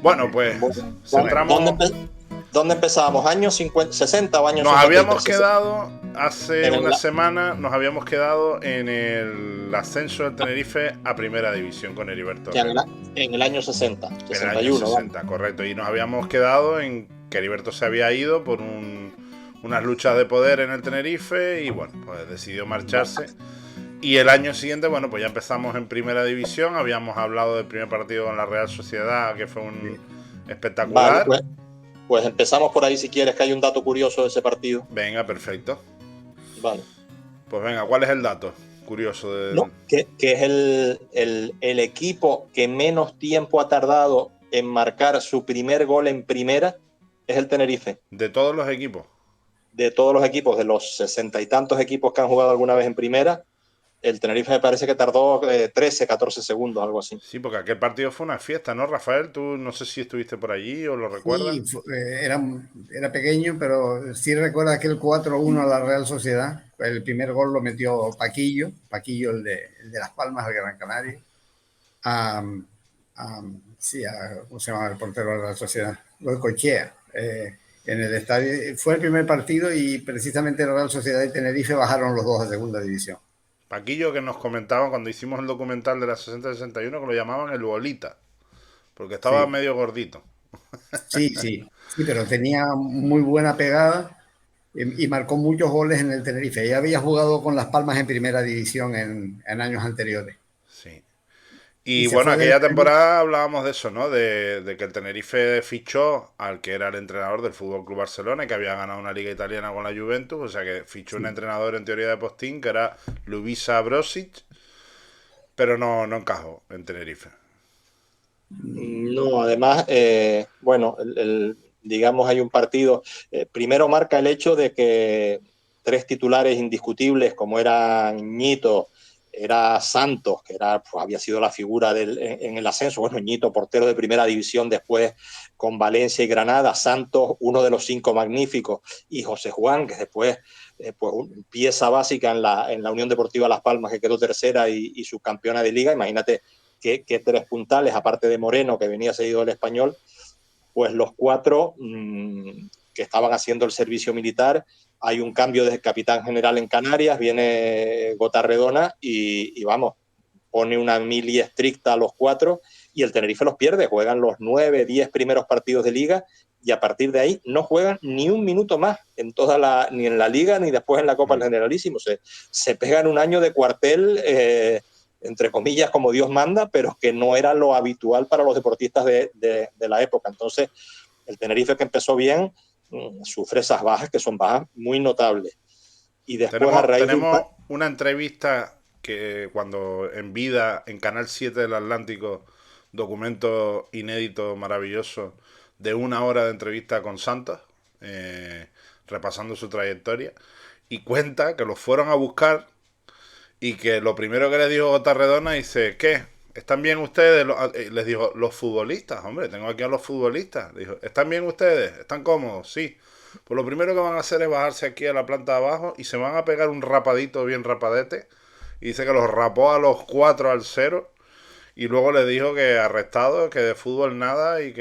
Bueno, pues ¿Dónde, centramos. dónde empezábamos? ¿Años 50, 60 o años Nos 50 habíamos quedado hace en una el, semana, nos habíamos quedado en el ascenso del Tenerife a Primera División con Heriberto ya Herrera. en el año 60, En el año 61, vamos. 60, correcto. Y nos habíamos quedado en que Heriberto se había ido por unas luchas de poder en el Tenerife y bueno, pues decidió marcharse. Y el año siguiente, bueno, pues ya empezamos en Primera División. Habíamos hablado del primer partido con la Real Sociedad, que fue un Vale, espectacular. pues empezamos por ahí si quieres, que hay un dato curioso de ese partido. Venga, perfecto. Vale. Pues venga, ¿cuál es el dato curioso del... No, que es el equipo que menos tiempo ha tardado en marcar su primer gol en primera, es el Tenerife. de todos los equipos? De todos los equipos, de los 60 y tantos equipos que han jugado alguna vez en primera, el Tenerife me parece que tardó 13, 14 segundos, algo así. Sí, porque aquel partido fue una fiesta, ¿no, Rafael? Tú no sé si estuviste por allí o lo recuerdas. Sí, era pequeño, pero sí recuerda aquel 4-1 a la Real Sociedad. El primer gol lo metió Paquillo el de Las Palmas, el Gran Canaria. Sí, ¿cómo se llama el portero de la Real Sociedad? Goicoechea. En el estadio. Fue el primer partido y precisamente la Real Sociedad y Tenerife bajaron los dos a segunda división. Paquillo, que nos comentaban cuando hicimos el documental de la 60-61, que lo llamaban el bolita, porque estaba Sí, medio gordito. sí, pero tenía muy buena pegada y marcó muchos goles en el Tenerife. Ya había jugado con Las Palmas en primera división en años anteriores. Sí. Y Y se bueno, fue del aquella Tenerife. temporada hablábamos de eso, ¿no? De que el Tenerife fichó al que era el entrenador del Fútbol Club Barcelona y que había ganado una liga italiana con la Juventus, o sea que fichó un Sí. entrenador en teoría de postín que era Lubisa Brosic, pero no encajó en Tenerife. No, además, bueno, digamos hay un partido, primero marca el hecho de que tres titulares indiscutibles como era Ñito, era Santos, que era, pues, había sido la figura en el ascenso, bueno, Ñito, portero de primera división después con Valencia y Granada, Santos, uno de los cinco magníficos, y José Juan, que después pues, pieza básica en la Unión Deportiva Las Palmas, que quedó tercera y subcampeona de liga, imagínate que tres puntales, aparte de Moreno, que venía seguido del Español, pues los cuatro que estaban haciendo el servicio militar. Hay un cambio de capitán general en Canarias, viene Gotarredona y vamos, pone una mili estricta a los cuatro y el Tenerife los pierde. Juegan los 9, 10 primeros partidos de liga y a partir de ahí no juegan ni un minuto más en ni en la liga ni después en la Copa del Generalísimo. Se pegan un año de cuartel, entre comillas, como Dios manda, pero que no era lo habitual para los deportistas de la época. Entonces, el Tenerife, que empezó bien, sufre esas bajas, que son bajas muy notables. Y después, a raíz de un... Tenemos una entrevista que cuando en vida, en Canal 7 del Atlántico, documento inédito, maravilloso, de una hora de entrevista con Santos, repasando su trayectoria, y cuenta que los fueron a buscar y que lo primero que les dijo Tarredona dice, ¿qué? ¿Están bien ustedes? Les dijo, los futbolistas, hombre, tengo aquí a los futbolistas. Dijo, ¿están bien ustedes? ¿Están cómodos? Sí. Pues lo primero que van a hacer es bajarse aquí a la planta de abajo y se van a pegar un rapadito bien rapadete. Y dice que los rapó a los 4 al 0. Y luego le dijo que arrestado, que de fútbol nada y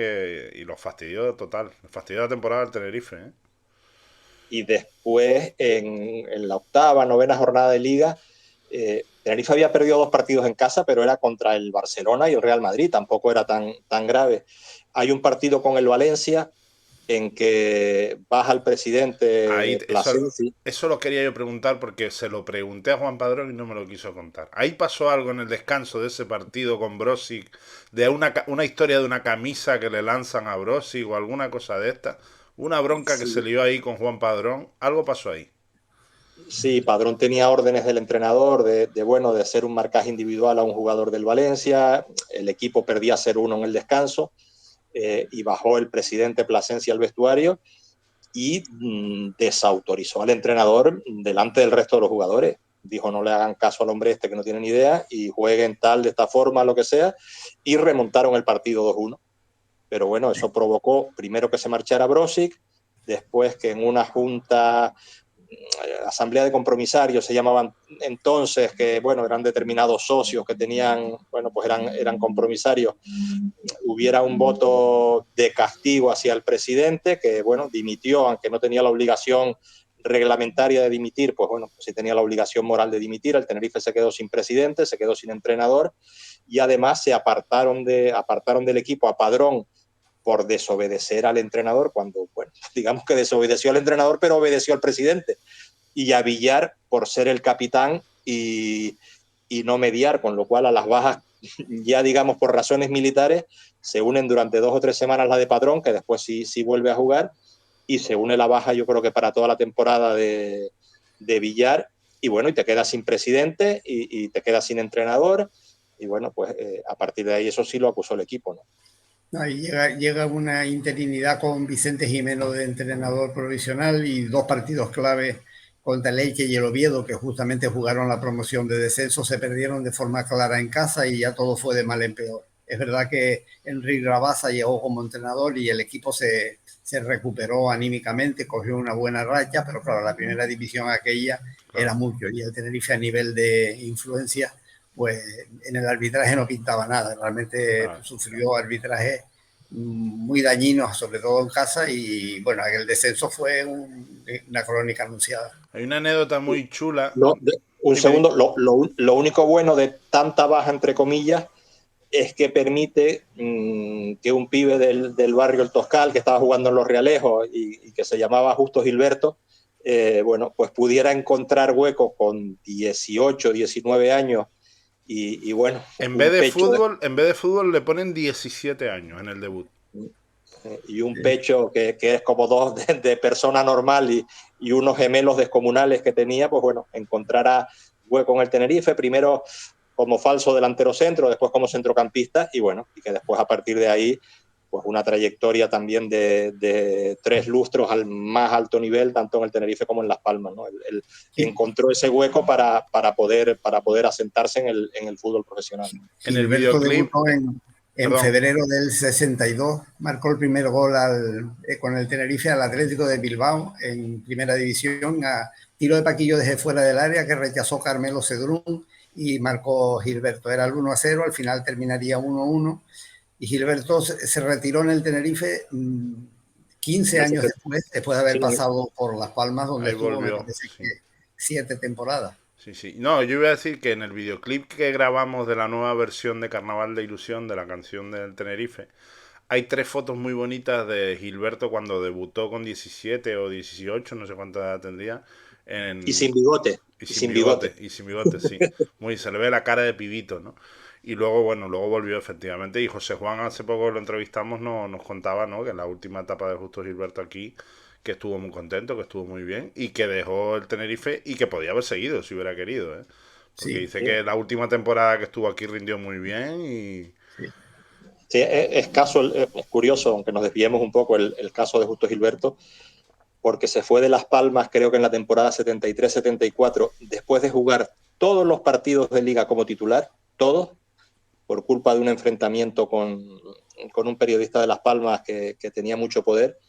los fastidió total. Fastidió la temporada del Tenerife, ¿eh? Y después, en la octava, novena jornada de liga, Tenerife había perdido dos partidos en casa, pero era contra el Barcelona y el Real Madrid, tampoco era tan grave. Hay un partido con el Valencia en que baja el Ahí, presidente Plasencia. eso lo quería yo preguntar porque se lo pregunté a Juan Padrón y no me lo quiso contar. Ahí pasó algo en el descanso de ese partido con Brosi, de una historia de una camisa que le lanzan a Brosi o alguna cosa de esta. Una bronca que se Sí, lió ahí con Juan Padrón. Algo pasó ahí. sí, Padrón tenía órdenes del entrenador bueno, de hacer un marcaje individual a un jugador del Valencia. El equipo perdía 0-1 en el descanso y bajó el presidente Plasencia al vestuario y desautorizó al entrenador delante del resto de los jugadores. Dijo, no le hagan caso al hombre este que no tiene ni idea y jueguen tal, de esta forma, lo que sea, y remontaron el partido 2-1. Pero bueno, eso provocó primero que se marchara Brosic, después que en una junta asamblea de compromisarios, se llamaban entonces, que bueno, eran determinados socios que tenían, bueno, pues eran compromisarios, hubiera un voto de castigo hacia el presidente, que bueno, dimitió, aunque no tenía la obligación reglamentaria de dimitir, pues bueno, pues sí tenía la obligación moral de dimitir. El Tenerife se quedó sin presidente, se quedó sin entrenador, y además se apartaron del equipo a Padrón por desobedecer al entrenador, cuando, bueno, digamos que desobedeció al entrenador, pero obedeció al presidente, y a Villar por ser el capitán y no mediar, con lo cual a las bajas, ya digamos por razones militares, se unen durante 2 o 3 semanas la de Padrón, que después sí vuelve a jugar, y se une la baja, yo creo que para toda la temporada de Villar, y bueno, y te quedas sin presidente y te quedas sin entrenador, y bueno, pues a partir de ahí eso sí lo acusó el equipo, ¿no? No, y llega una interinidad con Vicente Jimeno de entrenador provisional y 2 partidos clave contra el Elche y el Oviedo, que justamente jugaron la promoción de descenso, se perdieron de forma clara en casa y ya todo fue de mal en peor. Es verdad que Enrique Rabasa llegó como entrenador y el equipo se recuperó anímicamente, cogió una buena racha, pero claro, la primera división aquella era mucho, y el Tenerife a nivel de influencia, pues en el arbitraje no pintaba nada, realmente sufrió arbitraje muy dañinos, sobre todo en casa, y bueno, el descenso fue una crónica anunciada. Hay una anécdota muy chula. Un segundo, lo único bueno de tanta baja, entre comillas, es que permite que un pibe del barrio El Toscal, que estaba jugando en Los Realejos y que se llamaba Justo Gilberto, bueno, pues pudiera encontrar hueco con 18, 19 años y bueno. En vez de fútbol le ponen 17 años en el debut. Y un pecho que es como dos de persona normal y unos gemelos descomunales que tenía, pues bueno, encontrará hueco en el Tenerife, primero como falso delantero centro, después como centrocampista, y bueno, y que después a partir de ahí, pues una trayectoria también de 3 lustros al más alto nivel, tanto en el Tenerife como en Las Palmas, ¿no? Sí. Encontró ese hueco para poder asentarse en el fútbol profesional. En el videoclip en febrero del 62 marcó el primer gol con el Tenerife al Atlético de Bilbao en primera división, a tiro de Paquillo desde fuera del área que rechazó Carmelo Cedrún y marcó Gilberto. Era el 1-0, al final terminaría 1-1 y Gilberto se retiró en el Tenerife 15 años después de haber pasado por Las Palmas, donde estuvo, me parece que 7 temporadas. Sí. No, yo iba a decir que en el videoclip que grabamos de la nueva versión de Carnaval de Ilusión, de la canción del Tenerife, hay 3 fotos muy bonitas de Gilberto cuando debutó con 17 o 18, no sé cuánta edad tendría. Y sin bigote. Y sin bigote, sí. Se le ve la cara de pibito, ¿no? Y luego, bueno, volvió efectivamente. Y José Juan, hace poco lo entrevistamos, nos contaba, ¿no? Que en la última etapa de Justo Gilberto aquí, que estuvo muy contento, que estuvo muy bien y que dejó el Tenerife y que podía haber seguido si hubiera querido, ¿eh? Porque dice que la última temporada que estuvo aquí rindió muy bien y... Sí, es curioso, aunque nos desviemos un poco, el caso de Justo Gilberto, porque se fue de Las Palmas, creo que en la temporada 73-74, después de jugar todos los partidos de liga como titular, todos, por culpa de un enfrentamiento con un periodista de Las Palmas que tenía mucho poder,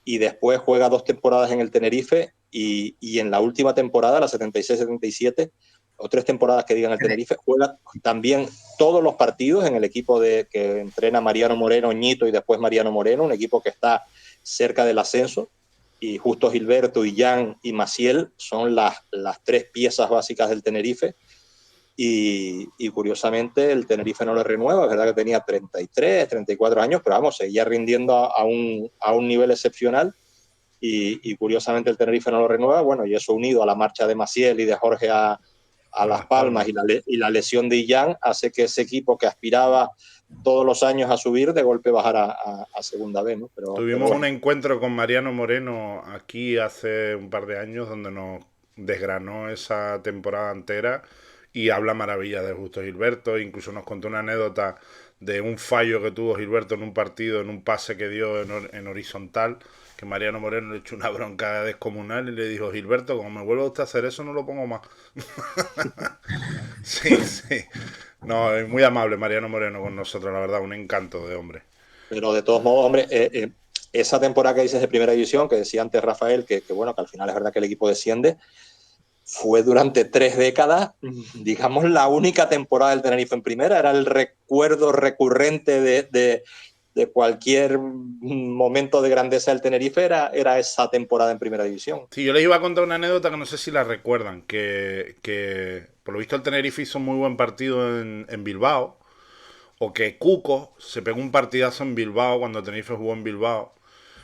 y después juega 2 temporadas en el Tenerife y en la última temporada, la 76-77, o 3 temporadas que digan el Tenerife, juega también todos los partidos en el equipo que entrena Mariano Moreno, Ñito y después Mariano Moreno, un equipo que está cerca del ascenso, y Justo Gilberto, Illán y Maciel son las 3 piezas básicas del Tenerife. Y curiosamente el Tenerife no le renueva, es verdad que tenía 33, 34 años, pero vamos, seguía rindiendo a un nivel excepcional y curiosamente el Tenerife no lo renueva, bueno, y eso unido a la marcha de Maciel y de Jorge a Las Palmas y la lesión de Illán hace que ese equipo que aspiraba todos los años a subir, de golpe bajara a segunda B, ¿no? Tuvimos un encuentro con Mariano Moreno aquí hace un par de años donde nos desgranó esa temporada entera y habla maravilla de Justo Gilberto, incluso nos contó una anécdota de un fallo que tuvo Gilberto en un partido, en un pase que dio en horizontal, que Mariano Moreno le echó una bronca descomunal y le dijo: Gilberto, como me vuelva a usted a hacer eso, no lo pongo más. Sí. No, es muy amable Mariano Moreno con nosotros, la verdad, un encanto de hombre. Pero de todos modos, hombre, esa temporada que dices de primera división, que decía antes Rafael, que bueno, que al final es verdad que el equipo desciende, fue durante 3 décadas, digamos, la única temporada del Tenerife en primera. Era el recuerdo recurrente de cualquier momento de grandeza del Tenerife, era esa temporada en primera división. Sí, yo les iba a contar una anécdota que no sé si la recuerdan, que por lo visto el Tenerife hizo muy buen partido en Bilbao, o que Cuco se pegó un partidazo en Bilbao cuando el Tenerife jugó en Bilbao,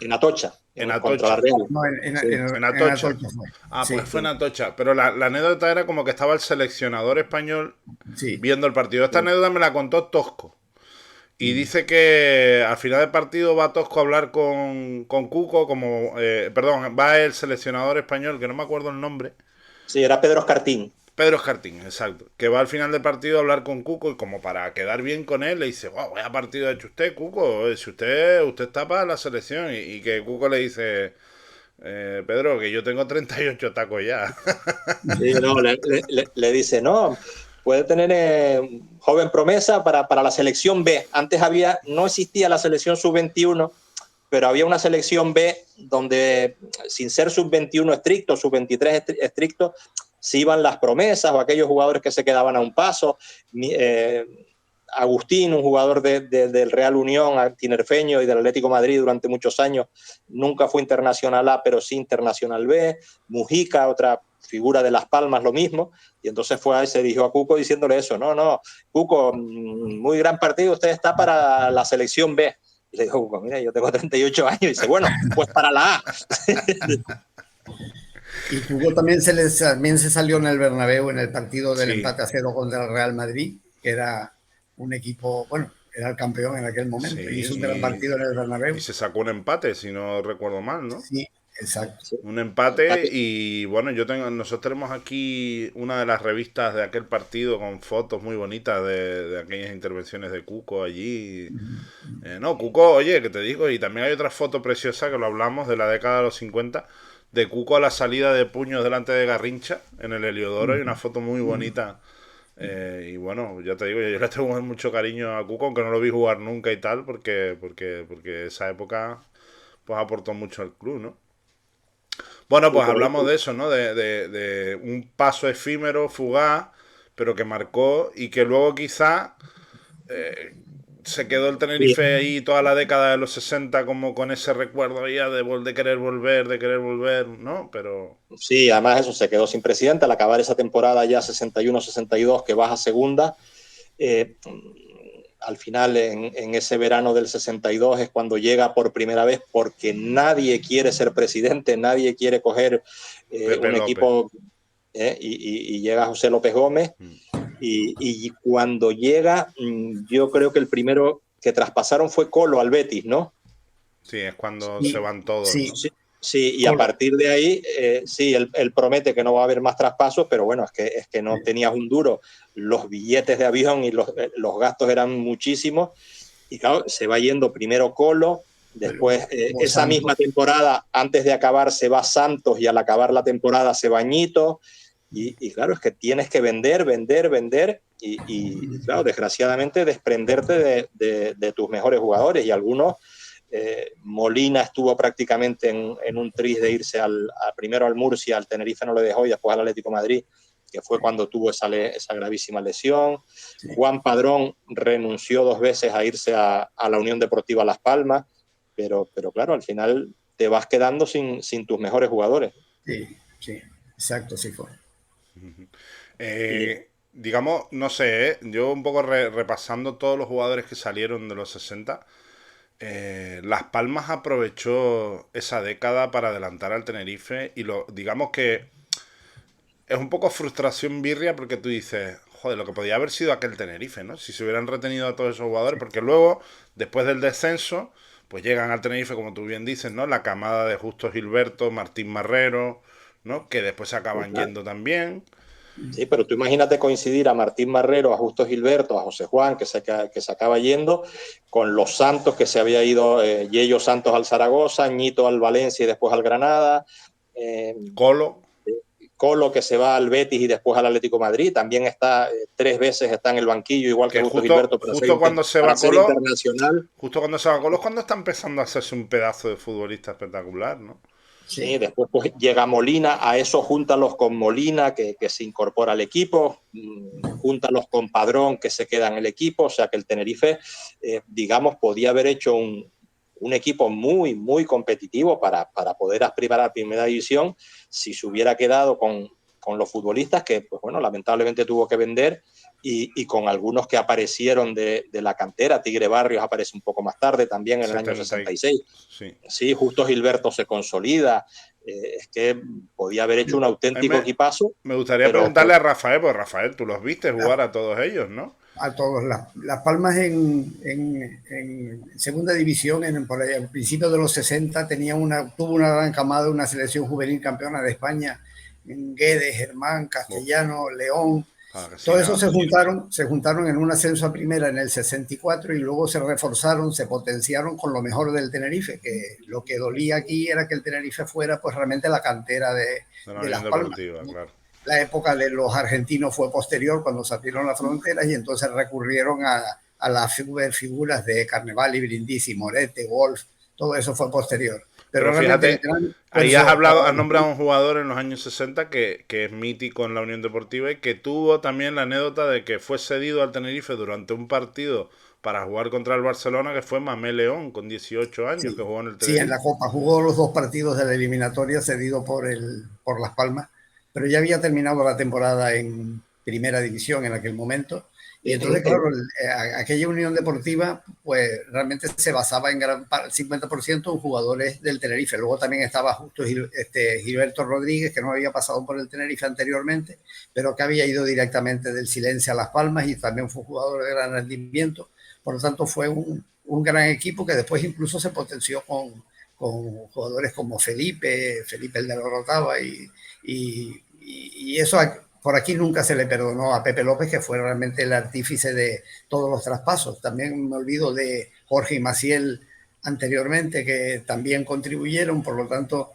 En Atocha, en contra la Atocha. Real. No, Sí. En en Atocha. Atocha fue. Ah, Sí, pues fue en Atocha. Pero la anécdota era como que estaba el seleccionador español sí. viendo el partido. Esta anécdota me la contó Tosco. Y Mm. dice que al final del partido va Tosco a hablar con Cuco, como, perdón, va el seleccionador español, que no me acuerdo el nombre. Sí, era Pedro Escartín. Pedro Escartín, exacto. Que va al final del partido a hablar con Cuco y como para quedar bien con él le dice, wow, vaya partido ha hecho usted, Cuco. Si usted está para la selección. Y que Cuco le dice, Pedro, que yo tengo 38 tacos ya. Sí, no, le dice, no, puede tener joven promesa para la selección B. Antes no existía la selección sub-21, pero había una selección B donde, sin ser sub-21 estricto, sub-23 estricto, se iban las promesas o aquellos jugadores que se quedaban a un paso. Agustín, un jugador del Real Unión, tinerfeño y del Atlético de Madrid durante muchos años, nunca fue internacional A, pero sí internacional B. Mujica, otra figura de Las Palmas, lo mismo. Y entonces fue ahí, se dirigió a Cuco diciéndole eso, no, Cuco, muy gran partido, usted está para la selección B. Y le dijo, Cuco, mira, yo tengo 38 años. Y dice, bueno, pues para la A. Y Cuco también se salió en el Bernabéu en el partido del Sí, empate a 0 contra el Real Madrid, que era un equipo, bueno, era el campeón en aquel momento. Hizo un gran sí. partido en el Y Bernabéu. se sacó un empate, si no recuerdo mal, ¿no? Sí, exacto. Sí, Un empate empate. y bueno, nosotros tenemos aquí una de las revistas de aquel partido con fotos muy bonitas de aquellas intervenciones de Cuco allí. No, Cuco, oye, que te digo, y también hay otra foto preciosa que lo hablamos de la década de los 50 de Cuco a la salida de puños delante de Garrincha en el Heliodoro. Hay una foto muy bonita. Y bueno, ya te digo, yo le tengo mucho cariño a Cuco, aunque no lo vi jugar nunca y tal, porque esa época pues aportó mucho al club, ¿no? Bueno, pues Cuco, hablamos de eso, ¿no? De un paso efímero, fugaz, pero que marcó y que luego quizá se quedó el Tenerife ahí toda la década de los 60 como con ese recuerdo ya de querer volver, ¿no? Pero... Sí, además eso, se quedó sin presidente al acabar esa temporada ya 61-62 que baja segunda. Eh, al final, en ese verano del 62 es cuando llega por primera vez, porque nadie quiere ser presidente, nadie quiere coger Pepe un López. equipo, y llega José López Gómez. Y cuando llega, yo creo que el primero que traspasaron fue Colo al Betis, ¿no? Sí, es cuando se Sí, van todos, sí. ¿no? Sí, sí, y a partir de ahí, sí, él promete que no va a haber más traspasos, pero bueno, es que no tenías un duro. Los billetes de avión y los gastos eran muchísimos. Y claro, se va yendo primero Colo, después esa Santos. misma temporada, antes de acabar, se va Santos y al acabar la temporada se va Ñito. Y claro, es que tienes que vender y claro, desgraciadamente desprenderte de tus mejores jugadores y algunos. Molina estuvo prácticamente en un tris de irse primero al Murcia, al Tenerife no le dejó y después al Atlético de Madrid, que fue cuando tuvo esa gravísima lesión. Juan Padrón renunció 2 veces a irse a la Unión Deportiva Las Palmas, pero claro, al final te vas quedando sin tus mejores jugadores. Sí, sí, exacto, sí fue. Digamos, no sé, yo un poco repasando todos los jugadores que salieron de los 60, Las Palmas aprovechó esa década para adelantar al Tenerife y digamos que es un poco frustración birria porque tú dices, joder, lo que podía haber sido aquel Tenerife, ¿no? Si se hubieran retenido a todos esos jugadores, porque luego, después del descenso, pues llegan al Tenerife, como tú bien dices, ¿no? La camada de Justo Gilberto, Martín Marrero, ¿no? Que después se acaban yendo también. Sí, pero tú imagínate coincidir a Martín Marrero, a Justo Gilberto, a José Juan, que se acaba yendo, con los Santos, que se había ido, Yello Santos al Zaragoza, Ñito al Valencia y después al Granada. Colo. Colo, que se va al Betis y después al Atlético de Madrid, también está 3 veces está en el banquillo, igual que Justo Gilberto, justo cuando se va Colo, internacional. Justo cuando se va Colo es cuando está empezando a hacerse un pedazo de futbolista espectacular, ¿no? Sí, después pues, llega Molina, a eso júntalos con Molina, que se incorpora al equipo, júntalos con Padrón, que se queda en el equipo, o sea que el Tenerife, digamos, podía haber hecho un equipo muy, muy competitivo para poder aspirar a la primera división si se hubiera quedado con los futbolistas que, pues bueno, lamentablemente tuvo que vender y con algunos que aparecieron de la cantera. Tigre Barrios aparece un poco más tarde, también en el año 66. Sí, Justo Gilberto se consolida. Es que podía haber hecho un auténtico equipazo. Me gustaría preguntarle a Rafael, pues Rafael, tú los viste jugar a todos ellos, ¿no? A todos. Las Palmas en segunda división, por ahí, al principio de los 60, tuvo una gran camada, una selección juvenil campeona de España, Guedes, Germán, Castellano, León. Todo eso se juntaron en un ascenso a primera en el 64 y luego se reforzaron, se potenciaron con lo mejor del Tenerife, que lo que dolía aquí era que el Tenerife fuera pues realmente la cantera de Las Palmas. Claro. La época de los argentinos fue posterior, cuando se abrieron las fronteras, y entonces recurrieron a las figuras de Carnevali, Brindisi, Morete, Wolf, todo eso fue posterior. Pero fíjate, ahí has nombrado a un jugador en los años 60 que es mítico en la Unión Deportiva y que tuvo también la anécdota de que fue cedido al Tenerife durante un partido para jugar contra el Barcelona, que fue Mamé León, con 18 años, que jugó en el Tenerife. Sí, en la Copa jugó los 2 partidos de la eliminatoria, cedido por Las Palmas, pero ya había terminado la temporada en primera división en aquel momento. Y entonces, claro, aquella Unión Deportiva, pues realmente se basaba en gran 50% en jugadores del Tenerife. Luego también estaba justo Gilberto Rodríguez, que no había pasado por el Tenerife anteriormente, pero que había ido directamente del Silencio a Las Palmas y también fue un jugador de gran rendimiento. Por lo tanto, fue un gran equipo que después incluso se potenció con jugadores como Felipe el de la Rotava y eso por aquí nunca se le perdonó a Pepe López, que fue realmente el artífice de todos los traspasos. También me olvido de Jorge y Maciel anteriormente, que también contribuyeron, por lo tanto,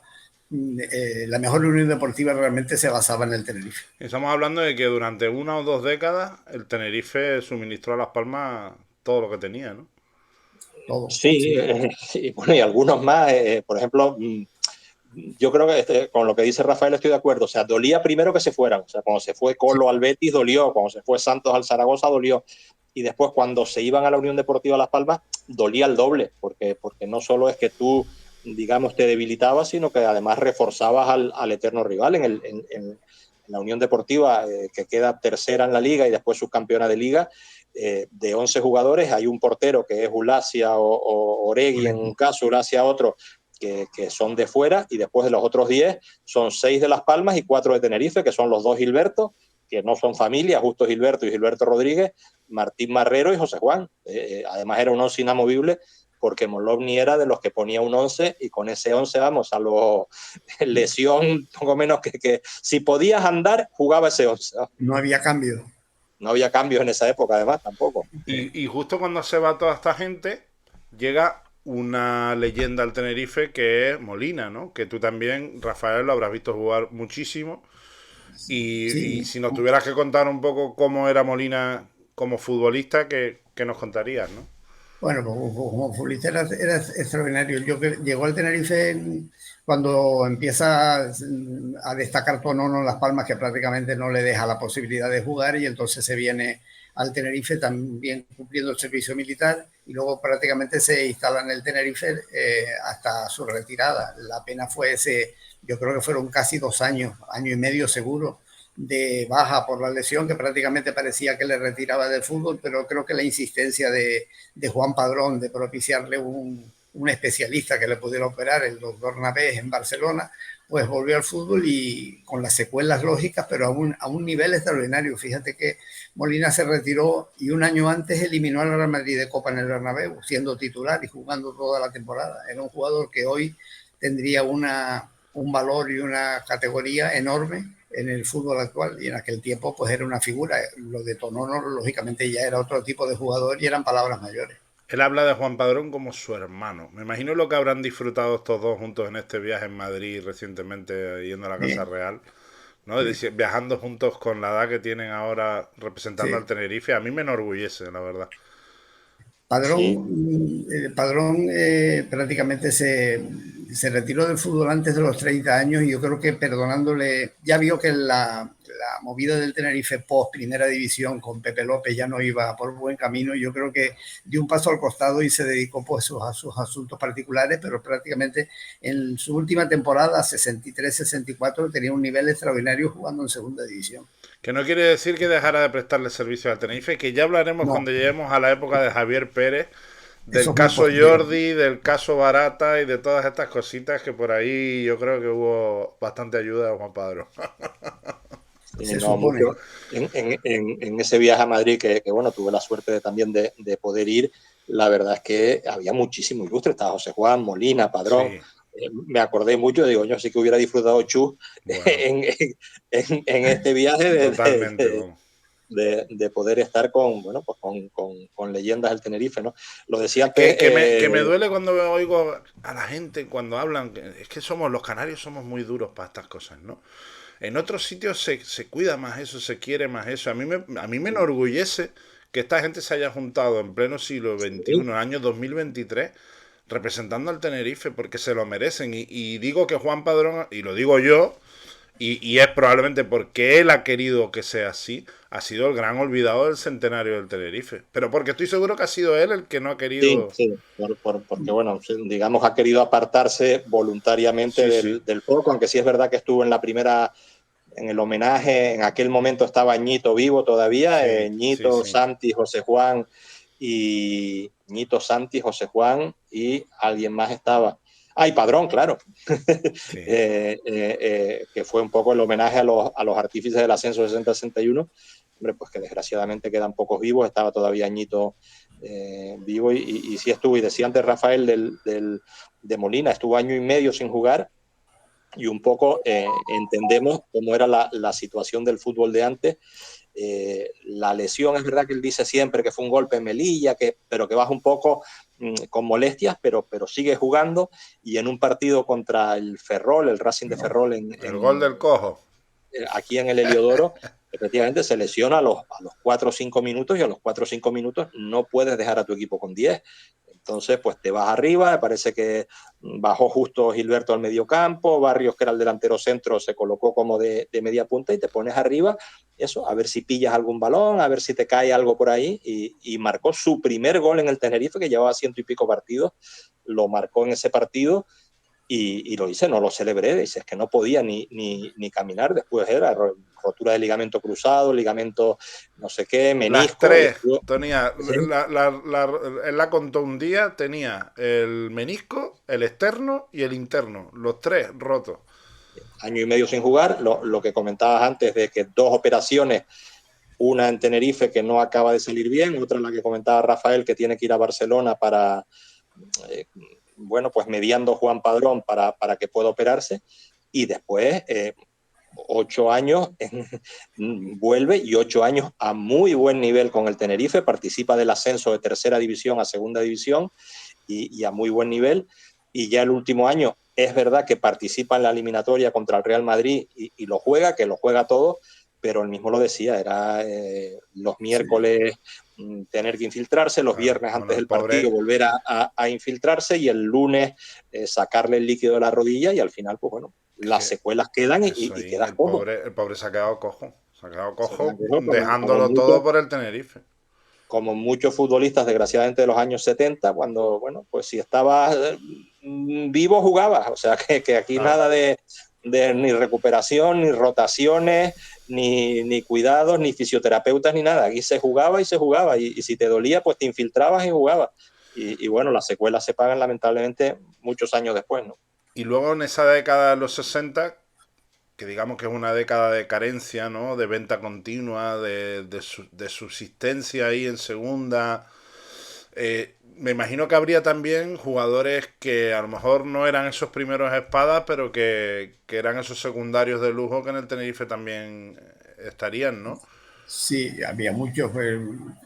la mejor Unión Deportiva realmente se basaba en el Tenerife. Estamos hablando de que durante 1 o 2 décadas el Tenerife suministró a Las Palmas todo lo que tenía, ¿no? Todo. Sí, sí. Bueno, y algunos más, por ejemplo, yo creo que con lo que dice Rafael estoy de acuerdo. O sea, dolía primero que se fueran. O sea, cuando se fue Colo al Betis dolió, cuando se fue Santos al Zaragoza dolió. Y después cuando se iban a la Unión Deportiva Las Palmas dolía el doble, porque no solo es que tú, digamos, te debilitabas, sino que además reforzabas al eterno rival. En la Unión Deportiva, que queda tercera en la liga y después subcampeona de liga, de 11 jugadores hay un portero que es Ulacia o Oregui en un caso, Ulacia otro, que son de fuera, y después de los otros 10 son 6 de Las Palmas y 4 de Tenerife, que son los 2 Gilberto, que no son familia, Justo Gilberto y Gilberto Rodríguez, Martín Marrero y José Juan. Además era un 11 inamovible, porque Molovny era de los que ponía un 11 y con ese 11 vamos a lo lesión, poco menos que si podías andar, jugaba ese 11. No había cambio. No había cambios en esa época, además, tampoco. Y justo cuando se va toda esta gente, llega una leyenda al Tenerife que es Molina, ¿no? Que tú también, Rafael, lo habrás visto jugar muchísimo. Y si nos tuvieras que contar un poco cómo era Molina como futbolista, ¿qué nos contarías, no? Bueno, como futbolista era extraordinario. Llegó al Tenerife cuando empieza a destacar Tonono en Las Palmas, que prácticamente no le deja la posibilidad de jugar, y entonces se viene al Tenerife también cumpliendo el servicio militar, y luego prácticamente se instala en el Tenerife hasta su retirada. La pena fue yo creo que fueron casi 2 años, año y medio seguro, de baja por la lesión, que prácticamente parecía que le retiraba del fútbol, pero creo que la insistencia de Juan Padrón de propiciarle un especialista que le pudiera operar, el doctor Navés en Barcelona, pues volvió al fútbol y con las secuelas lógicas, pero a un nivel extraordinario. Fíjate que Molina se retiró y un año antes eliminó al Real Madrid de Copa en el Bernabéu, siendo titular y jugando toda la temporada. Era un jugador que hoy tendría un valor y una categoría enorme en el fútbol actual, y en aquel tiempo pues era una figura. Lo de Tonono lógicamente ya era otro tipo de jugador y eran palabras mayores. Él habla de Juan Padrón como su hermano. Me imagino lo que habrán disfrutado estos dos juntos en este viaje en Madrid recientemente, yendo a la Casa Real. ¿no? Viajando juntos con la edad que tienen ahora representando al Sí. Tenerife, a mí me enorgullece, la verdad. Sí, Padrón prácticamente se retiró del fútbol antes de los 30 años y yo creo que perdonándole, ya vio que la movida del Tenerife post primera división con Pepe López ya no iba por buen camino. Yo creo que dio un paso al costado y se dedicó pues a sus asuntos particulares, pero prácticamente en su última temporada, 63-64, tenía un nivel extraordinario jugando en segunda división. Que no quiere decir que dejara de prestarle servicio al Tenerife, que ya hablaremos No, cuando lleguemos a la época de Javier Pérez, eso del es muy caso posterior. Jordi, del caso Barata y de todas estas cositas que por ahí yo creo que hubo bastante ayuda de Juan Padrón. sí, Se no, supone. mucho. En ese viaje a Madrid, bueno, tuve la suerte también de poder ir, la verdad es que había muchísimo ilustre, estaba José Juan, Molina, Padrón. Sí, Me acordé mucho, digo, yo sí que hubiera disfrutado Chus bueno, en este viaje totalmente. de poder estar con, bueno, pues con leyendas del Tenerife, ¿no? Lo decía antes, Que me duele cuando oigo a la gente cuando hablan, es que somos los canarios, somos muy duros para estas cosas, ¿no? En otros sitios se cuida más eso, se quiere más eso. A mí me enorgullece que esta gente se haya juntado en pleno siglo XXI, sí, el año 2023, representando al Tenerife, porque se lo merecen. Y digo que Juan Padrón, y lo digo yo, y es probablemente porque él ha querido que sea así, ha sido el gran olvidado del centenario del Tenerife. Pero porque estoy seguro que ha sido él el que no ha sí, querido... sí, porque bueno, digamos, ha querido apartarse voluntariamente Sí, sí, del foco, aunque sí es verdad que estuvo en la primera, en el homenaje, en aquel momento estaba Ñito vivo todavía, sí, sí, Ñito, sí, Santi, José Juan y Ñito, Santi, José Juan y alguien más estaba. Ah, y Padrón, claro, sí. que fue un poco el homenaje a los artífices del ascenso 60-61, hombre, pues que desgraciadamente quedan pocos vivos, estaba todavía Ñito vivo y sí estuvo, y decía antes Rafael de Molina, estuvo año y medio sin jugar y un poco entendemos cómo era la situación del fútbol de antes. La lesión es verdad que él dice siempre que fue un golpe en Melilla, pero que baja un poco con molestias, pero sigue jugando y en un partido contra el Ferrol, el Racing de Ferrol El gol del cojo. aquí en el Heliodoro, efectivamente se lesiona a los 4 o 5 minutos y a los 4 o 5 minutos no puedes dejar a tu equipo con 10. Entonces, pues te vas arriba, me parece que bajó justo Gilberto al mediocampo, Barrios, que era el delantero centro, se colocó como de media punta y te pones arriba, eso, a ver si pillas algún balón, a ver si te cae algo por ahí, y marcó su primer gol en el Tenerife, que llevaba 100 y pico partidos, lo marcó en ese partido, y lo hice, no lo celebré, dice, es que no podía ni caminar, después era rotura de ligamento cruzado, ligamento no sé qué, Las menisco, y tres estuvo, tenía, sí, él la contó un día, tenía el menisco, el externo y el interno, los tres rotos. año y medio sin jugar, lo que comentabas antes de que dos operaciones, una en Tenerife que no acaba de salir bien, otra en la que comentaba Rafael que tiene que ir a Barcelona para, eh, bueno, pues mediando Juan Padrón para que pueda operarse, y después 8 años vuelve, y 8 años a muy buen nivel con el Tenerife, participa del ascenso de tercera división a segunda división y a muy buen nivel, y ya el último año es verdad que participa en la eliminatoria contra el Real Madrid y lo juega, que lo juega todo, pero él mismo lo decía, era los Sí, miércoles tener que infiltrarse, los Claro. viernes Bueno, antes el del partido pobre, volver a infiltrarse, y el lunes sacarle el líquido de la rodilla, y al final, pues bueno, es las que secuelas quedan eso y ahí, quedas cojo. el pobre se ha quedado cojo. Se ha quedado Se queda cojo cojo como dejándolo todo muchos por el Tenerife. como muchos futbolistas, desgraciadamente, de los años 70, cuando, bueno, pues si estabas vivo, jugabas. O sea, que aquí Claro. nada de ni recuperación, ni rotaciones, ni cuidados, ni fisioterapeutas, ni nada. Aquí se jugaba y se jugaba. Y si te dolía, pues te infiltrabas y jugabas. Y bueno, las secuelas se pagan lamentablemente muchos años después, ¿no? Y luego en esa década de los 60 que digamos que es una década de carencia, ¿no? De venta continua, de subsistencia ahí en segunda. Me imagino que habría también jugadores que a lo mejor no eran esos primeros espadas, pero que eran esos secundarios de lujo que en el Tenerife también estarían, ¿no? sí, había muchos.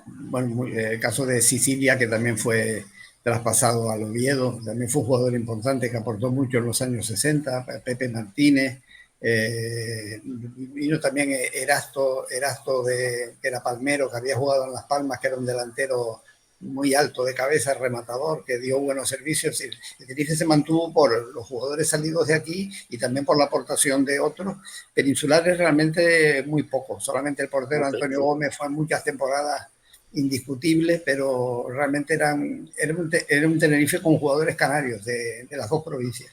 Bueno, el caso de Sicilia, que también fue traspasado al Oviedo, también fue un jugador importante que aportó mucho en los años 60, Pepe Martínez, Vino también Erasto que era palmero, que había jugado en Las Palmas, que era un delantero muy alto de cabeza, rematador, que dio buenos servicios. El Tenerife se mantuvo por los jugadores salidos de aquí y también por la aportación de otros. Peninsulares realmente muy pocos, solamente el portero Antonio Gómez fue en muchas temporadas indiscutible, pero realmente era un Tenerife con jugadores canarios de las dos provincias.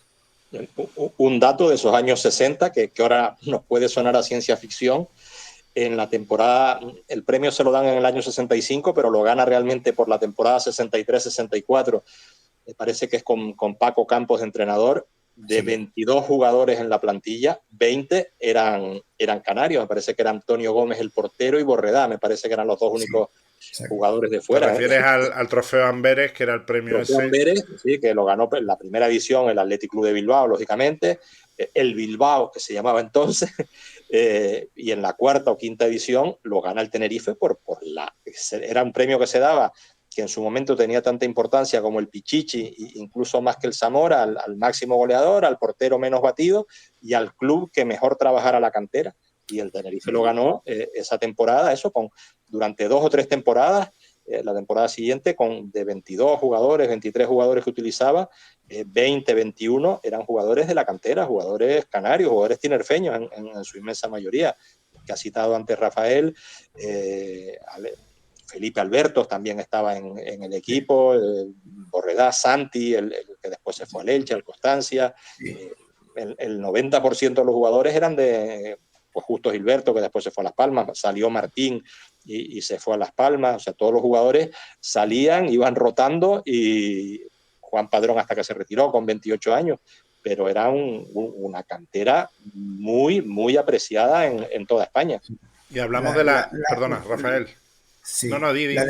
Un dato de esos años 60 que ahora nos puede sonar a ciencia ficción. En la temporada, el premio se lo dan en el año 65, pero lo gana realmente por la temporada 63-64. Me parece que es con Paco Campos de entrenador. De 22 jugadores en la plantilla, 20 eran canarios. Me parece que era Antonio Gómez el portero y Borredá. Me parece que eran los dos únicos jugadores de fuera. ¿Te refieres al trofeo Amberes, que era el premio ese? Amberes, sí, que lo ganó en la primera edición el Athletic Club de Bilbao, lógicamente. El Bilbao, que se llamaba entonces, y en la cuarta o quinta edición lo gana el Tenerife era un premio que se daba, que en su momento tenía tanta importancia como el Pichichi, incluso más que el Zamora, al máximo goleador, al portero menos batido y al club que mejor trabajara la cantera. Y el Tenerife lo ganó esa temporada, durante 2 o 3 temporadas. La temporada siguiente, de 22 jugadores, 23 jugadores que utilizaba, 20, 21 eran jugadores de la cantera, jugadores canarios, jugadores tinerfeños en su inmensa mayoría, que ha citado antes Rafael. Felipe Albertos también estaba en el equipo, Borredá, Santi, el que después se fue al Elche, al Constancia. El 90% de los jugadores eran de... Pues justo Gilberto, que después se fue a Las Palmas, salió Martín y se fue a Las Palmas. O sea, todos los jugadores salían, iban rotando, y Juan Padrón hasta que se retiró con 28 años, pero era una cantera muy, muy apreciada en toda España. Y hablamos perdona, Rafael. Sí, la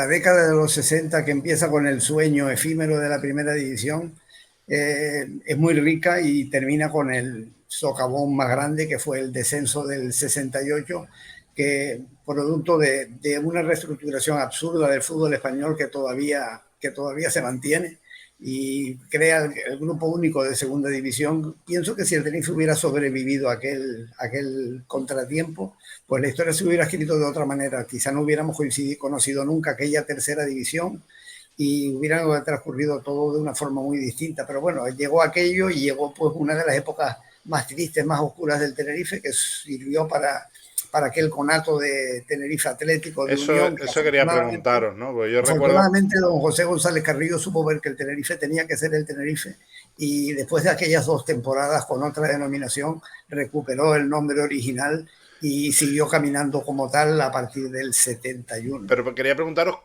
década de los 60, que empieza con el sueño efímero de la primera división, es muy rica y termina con el socavón más grande, que fue el descenso del 68, que producto de una reestructuración absurda del fútbol español que todavía se mantiene y crea el grupo único de segunda división. Pienso que si el Tenerife hubiera sobrevivido a aquel contratiempo, pues la historia se hubiera escrito de otra manera. Quizá no hubiéramos conocido nunca aquella tercera división y hubiera transcurrido todo de una forma muy distinta. Pero bueno, llegó aquello y llegó pues una de las épocas más tristes, más oscuras del Tenerife, que sirvió para aquel conato de Tenerife Atlético de Unión. Eso quería preguntaros, ¿no? Pues yo afortunadamente don José González Carrillo supo ver que el Tenerife tenía que ser el Tenerife, y después de aquellas 2 temporadas con otra denominación recuperó el nombre original y siguió caminando como tal a partir del 71. Pero quería preguntaros,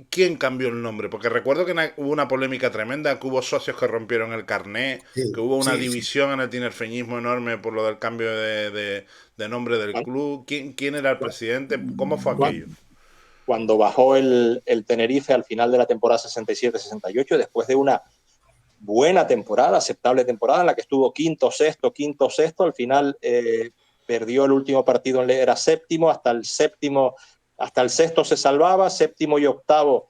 ¿quién cambió el nombre? Porque recuerdo que hubo una polémica tremenda, que hubo socios que rompieron el carné, que hubo una división en el tinerfeñismo enorme por lo del cambio de nombre del club. ¿Quién era el presidente? ¿Cómo fue aquello? Cuando bajó el Tenerife al final de la temporada 67-68, después de una buena temporada, aceptable temporada, en la que estuvo quinto, sexto, al final perdió el último partido, era séptimo, hasta el sexto se salvaba, séptimo y octavo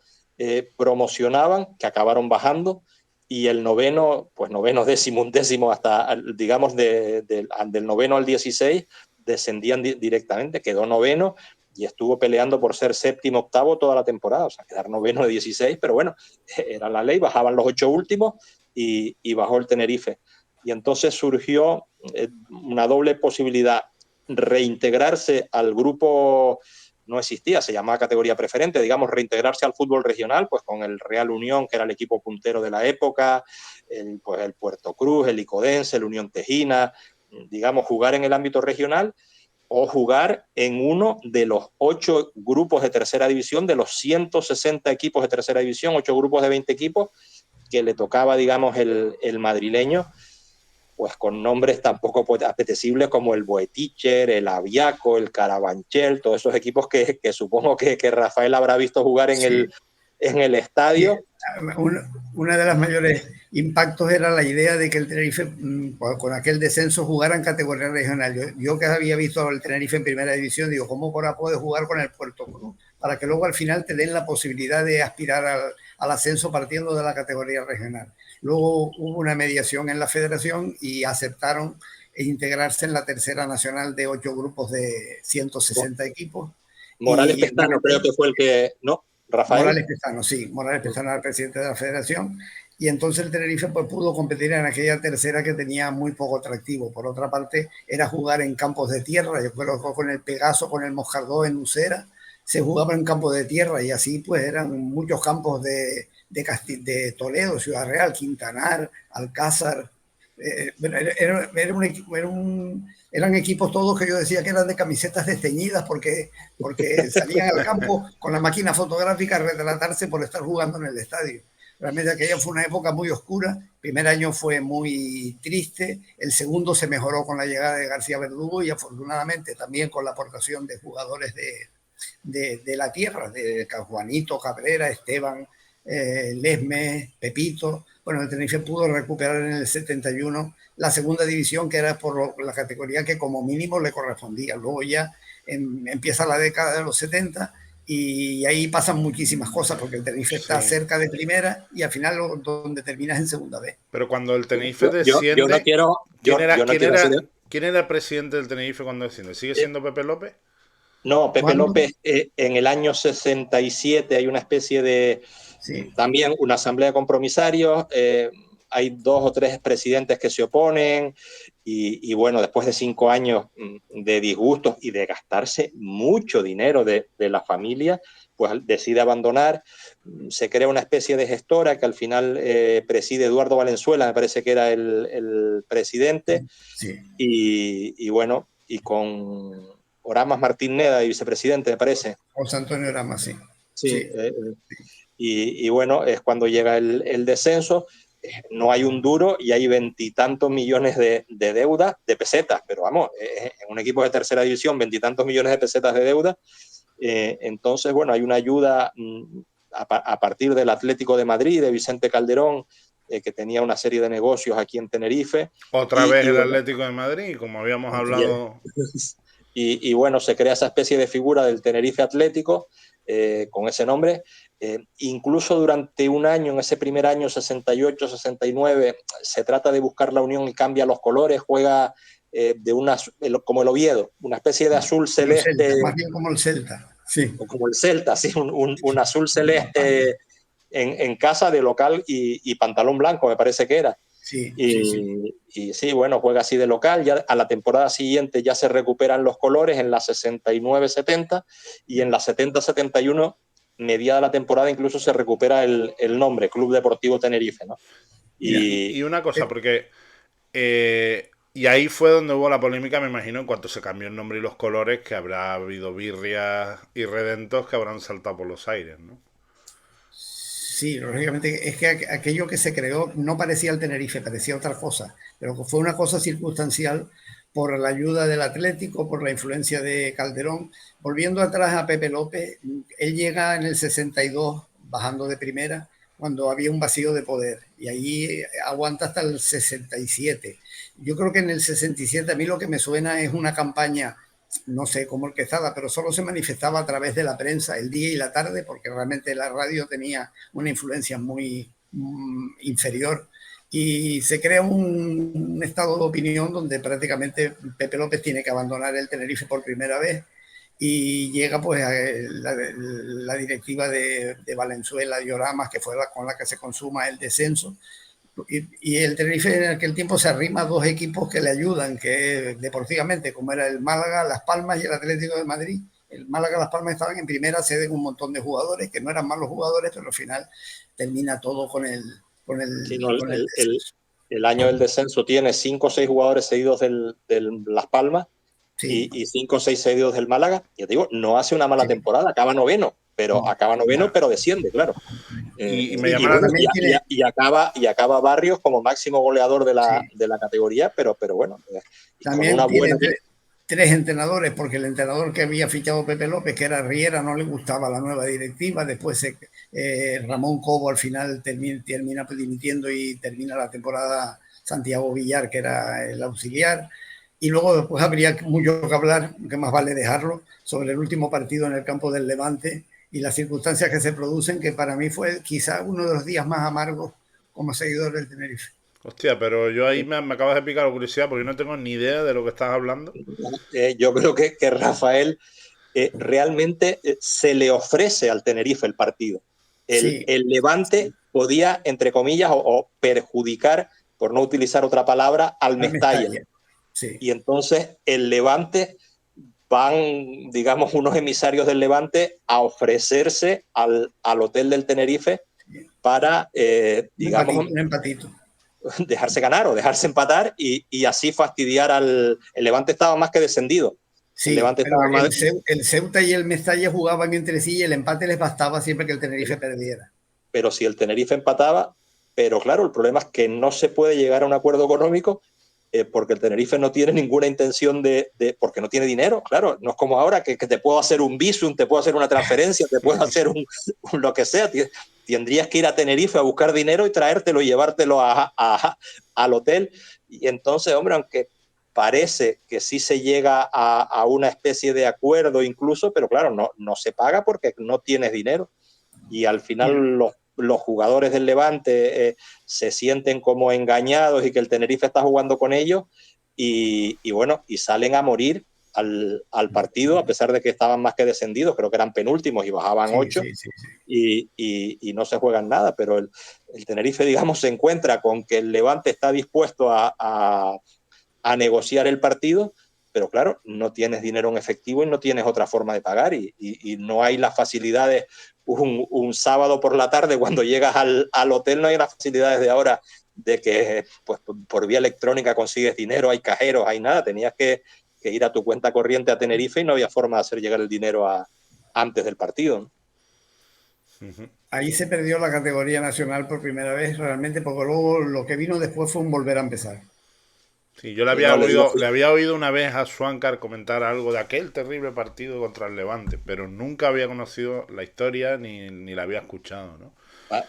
promocionaban, que acabaron bajando, y el noveno, pues noveno, décimo, undécimo, hasta, digamos, del noveno al 16, descendían directamente, quedó noveno, y estuvo peleando por ser séptimo, octavo toda la temporada, o sea, quedar noveno de 16, pero bueno, era la ley, bajaban los 8 últimos y bajó el Tenerife. Y entonces surgió una doble posibilidad: reintegrarse al grupo, no existía, se llamaba categoría preferente, digamos, reintegrarse al fútbol regional, pues con el Real Unión, que era el equipo puntero de la época, el Puerto Cruz, el Icodense, el Unión Tejina, digamos, jugar en el ámbito regional, o jugar en uno de los 8 grupos de tercera división, de los 160 equipos de tercera división, 8 grupos de 20 equipos, que le tocaba, digamos, el madrileño, pues con nombres tampoco apetecibles como el Boeticher, el Aviaco, el Carabanchel, todos esos equipos que supongo que Rafael habrá visto jugar en el estadio. Una de las mayores impactos era la idea de que el Tenerife, con aquel descenso, jugara en categoría regional. Yo que había visto al Tenerife en primera división, digo, ¿cómo podrá poder jugar con el Puerto Cruz? Para que luego al final te den la posibilidad de aspirar al ascenso partiendo de la categoría regional. Luego hubo una mediación en la federación y aceptaron e integrarse en la tercera nacional de 8 grupos de 160 equipos. Morales Pestano creo que fue el que, ¿no? Rafael. Morales Pestano, sí. Morales Pestano era el presidente de la federación. Y entonces el Tenerife pues, pudo competir en aquella tercera que tenía muy poco atractivo. Por otra parte, era jugar en campos de tierra. Yo creo que con el Pegaso, con el Moscardó en Usera, se jugaba en campos de tierra y así pues eran muchos campos de Toledo, Ciudad Real, Quintanar, Alcázar. Eran equipos todos que yo decía que eran de camisetas desteñidas porque salían al campo con la máquina fotográfica a retratarse por estar jugando en el estadio. Realmente aquella fue una época muy oscura. El primer año fue muy triste. El segundo se mejoró con la llegada de García Verdugo y afortunadamente también con la aportación de jugadores de la tierra, de Juanito, Cabrera, Esteban, Lesme, Pepito. Bueno, el Tenerife pudo recuperar en el 71 la segunda división, que era por la categoría que como mínimo le correspondía. Luego ya empieza la década de los 70 y ahí pasan muchísimas cosas porque el Tenerife está cerca de primera y al final donde terminas en segunda vez. Pero cuando el Tenerife desciende, yo no quiero, ¿quién era el presidente del Tenerife cuando desciende? ¿Sigue siendo Pepe López? No, Pepe López en el año 67 hay una especie de, también una asamblea de compromisarios, hay 2 o 3 presidentes que se oponen y bueno, después de 5 años de disgustos y de gastarse mucho dinero de la familia, pues decide abandonar. Se crea una especie de gestora que al final preside Eduardo Valenzuela, me parece que era el presidente, y bueno, y con Oramas Martín Neda, vicepresidente, me parece. José Antonio Oramas, sí. Sí. Y bueno, es cuando llega el descenso. No hay un duro y hay 20 y tantos millones de deuda de pesetas, pero vamos, en un equipo de tercera división, 20 y tantos millones de pesetas de deuda. Entonces, bueno, hay una ayuda a partir del Atlético de Madrid, de Vicente Calderón, que tenía una serie de negocios aquí en Tenerife. Otra vez el Atlético de Madrid, como habíamos hablado. Y bueno, se crea esa especie de figura del Tenerife Atlético con ese nombre. Incluso durante un año, en ese primer año 68-69, se trata de buscar la unión y cambia los colores, juega como el Oviedo, una especie de azul celeste. Más bien como el Celta, sí. O como el Celta, sí, un azul celeste en casa de local y pantalón blanco, me parece que era. Sí, y sí, bueno, juega así de local. Ya a la temporada siguiente ya se recuperan los colores en la 69-70 y en la 70-71, mediada la temporada, incluso se recupera el nombre, Club Deportivo Tenerife, ¿no? Y una cosa, porque y ahí fue donde hubo la polémica, me imagino, en cuanto se cambió el nombre y los colores, que habrá habido birrias y redentos que habrán saltado por los aires, ¿no? Sí, lógicamente es que aquello que se creó no parecía el Tenerife, parecía otra cosa, pero fue una cosa circunstancial por la ayuda del Atlético, por la influencia de Calderón. Volviendo atrás a Pepe López, él llega en el 62 bajando de primera cuando había un vacío de poder y ahí aguanta hasta el 67. Yo creo que en el 67 a mí lo que me suena es una campaña, no sé cómo orquestada, pero solo se manifestaba a través de la prensa el día y la tarde, porque realmente la radio tenía una influencia muy inferior. Y se crea un estado de opinión donde prácticamente Pepe López tiene que abandonar el Tenerife por primera vez y llega pues a la directiva de Valenzuela y Oramas, que fue con la que se consuma el descenso. Y el Tenerife en aquel tiempo se arrima a 2 equipos que le ayudan, que deportivamente, como era el Málaga, Las Palmas y el Atlético de Madrid. El Málaga y Las Palmas estaban en primera, ceden un montón de jugadores, que no eran malos jugadores, pero al final termina todo con el año del descenso tiene 5 o 6 jugadores cedidos del Las Palmas, sí, y 5 o 6 cedidos del Málaga. Ya te digo, no hace una mala temporada, acaba noveno, pero pero desciende, claro. Y acaba Barrios como máximo goleador de la categoría, pero bueno. También con una buena... 3 entrenadores, porque el entrenador que había fichado Pepe López, que era Riera, no le gustaba la nueva directiva. Después Ramón Cobo al final termina dimitiendo y termina la temporada Santiago Villar, que era el auxiliar. Y luego después habría mucho que hablar, que más vale dejarlo, sobre el último partido en el campo del Levante y las circunstancias que se producen, que para mí fue quizá uno de los días más amargos como seguidor del Tenerife. Hostia, pero yo ahí me acabas de picar la curiosidad porque no tengo ni idea de lo que estás hablando. Yo creo que Rafael realmente se le ofrece al Tenerife el partido. Sí, El Levante podía, entre comillas, o perjudicar, por no utilizar otra palabra, al al Mestalla. Mestalla. Sí. Y entonces el Levante van, digamos, unos emisarios del Levante a ofrecerse al hotel del Tenerife para, digamos, Un empatito. dejarse ganar o dejarse empatar y así fastidiar al... El Levante estaba más que descendido. El Sí, Levante pero estaba más... el Ceuta y el Mestalla jugaban entre sí y el empate les bastaba siempre que el Tenerife perdiera. Pero si el Tenerife empataba, pero claro, el problema es que no se puede llegar a un acuerdo económico porque el Tenerife no tiene ninguna intención porque no tiene dinero, claro, no es como ahora que te puedo hacer un visum, te puedo hacer una transferencia, te puedo hacer lo que sea, tendrías que ir a Tenerife a buscar dinero y traértelo y llevártelo al hotel, y entonces, hombre, aunque parece que sí se llega a una especie de acuerdo incluso, pero claro, no se paga porque no tienes dinero, y al final los jugadores del Levante se sienten como engañados y que el Tenerife está jugando con ellos y bueno, y salen a morir al partido a pesar de que estaban más que descendidos, creo que eran penúltimos y bajaban Sí, 8 sí, sí, sí. y no se juegan nada, pero el Tenerife, digamos, se encuentra con que el Levante está dispuesto a negociar el partido, pero claro, no tienes dinero en efectivo y no tienes otra forma de pagar y no hay las facilidades un sábado por la tarde cuando llegas al hotel, no hay las facilidades de ahora de que pues, por vía electrónica consigues dinero, hay cajeros, hay nada, tenías que ir a tu cuenta corriente a Tenerife y no había forma de hacer llegar el dinero antes del partido, ¿no? Ahí se perdió la categoría nacional por primera vez realmente, porque luego lo que vino después fue un volver a empezar. Sí, yo Y no le dio. le había oído una vez a Swankar comentar algo de aquel terrible partido contra el Levante, pero nunca había conocido la historia ni la había escuchado, ¿no?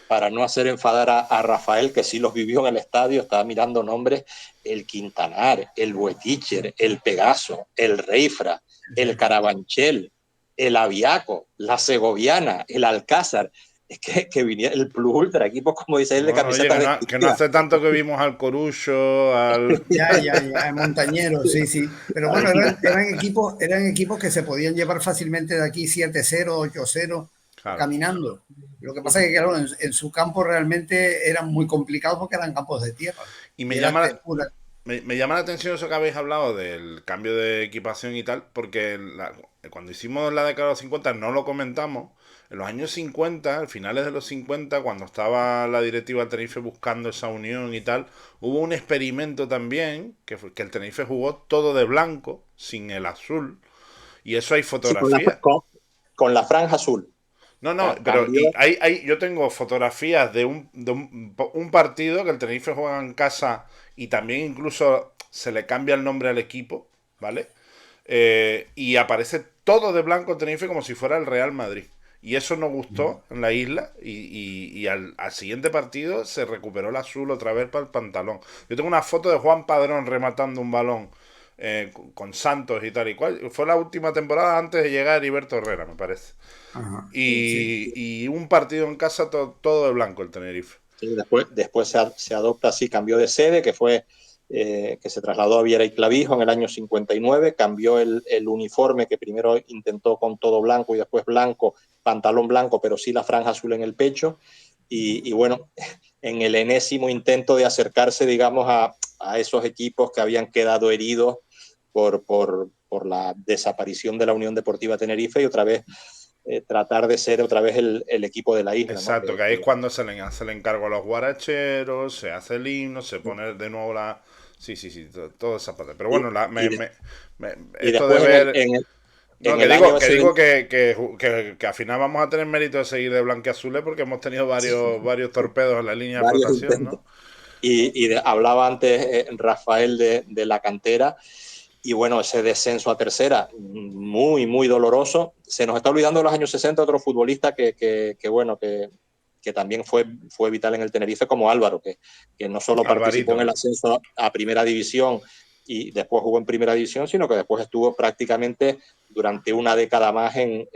Para no hacer enfadar a Rafael, que sí los vivió en el estadio, estaba mirando nombres, el Quintanar, el Bueticher, el Pegaso, el Reifra, el Carabanchel, el Aviaco, la Segoviana, el Alcázar, es que viniera el Plus Ultra, equipos como dice él de Bueno, oye, camisetas que no deportivas. hace tanto que vimos al Corucho, al... Ya, Montañero, sí, sí. Pero bueno, eran equipos que se podían llevar fácilmente de aquí 7-0, 8-0, Claro. caminando. Lo que pasa es que, claro, en su campo realmente eran muy complicados porque eran campos de tierra. Y Y era pura. me llama la atención eso que habéis hablado del cambio de equipación y tal, porque cuando hicimos la década de los 50 no lo comentamos. En los años 50, al finales de los 50, cuando estaba la directiva del Tenerife buscando esa unión y tal, hubo un experimento también, que el Tenerife jugó todo de blanco, sin el azul, y eso hay Sí, fotografías. con la franja azul. No, no, pero Cambió. yo tengo fotografías de un partido que el Tenerife juega en casa y también incluso se le cambia el nombre al equipo, ¿vale? Y aparece todo de blanco el Tenerife como si fuera el Real Madrid. Y eso nos gustó en la isla y al siguiente partido se recuperó el azul otra vez para el pantalón. Yo tengo una foto de Juan Padrón rematando un balón con Santos y tal y cual. Fue la última temporada antes de llegar Heriberto Herrera, me parece. Ajá, sí, sí. Y un partido en casa todo de blanco el Tenerife. Sí, después se adopta así, cambió de sede, que fue que se trasladó a Viera y Clavijo en el año 59, cambió el uniforme que primero intentó con todo blanco y después blanco, pantalón blanco, pero sí la franja azul en el pecho. Y bueno, en el enésimo intento de acercarse, digamos, a esos equipos que habían quedado heridos por la desaparición de la Unión Deportiva Tenerife y otra vez tratar de ser otra vez el equipo de la isla, ¿no? Exacto, que ahí es cuando se le hace el encargo a los guaracheros, se hace el himno, se pone de nuevo la... Sí, sí, sí, toda esa parte. Pero y, bueno, y, de, y esto de después ver... No, en el año ese que al final vamos a tener mérito de seguir de blanquiazules porque hemos tenido varios torpedos en la línea de varios flotación, intentos. ¿no? Hablaba antes Rafael de la cantera y bueno, ese descenso a tercera, muy, muy doloroso. Se nos está olvidando de los años 60 otro futbolista bueno, que también fue vital en el Tenerife como Álvaro, que no solo participó en Alvarito. el ascenso a primera división y después jugó en primera división, sino que después estuvo prácticamente durante una década más en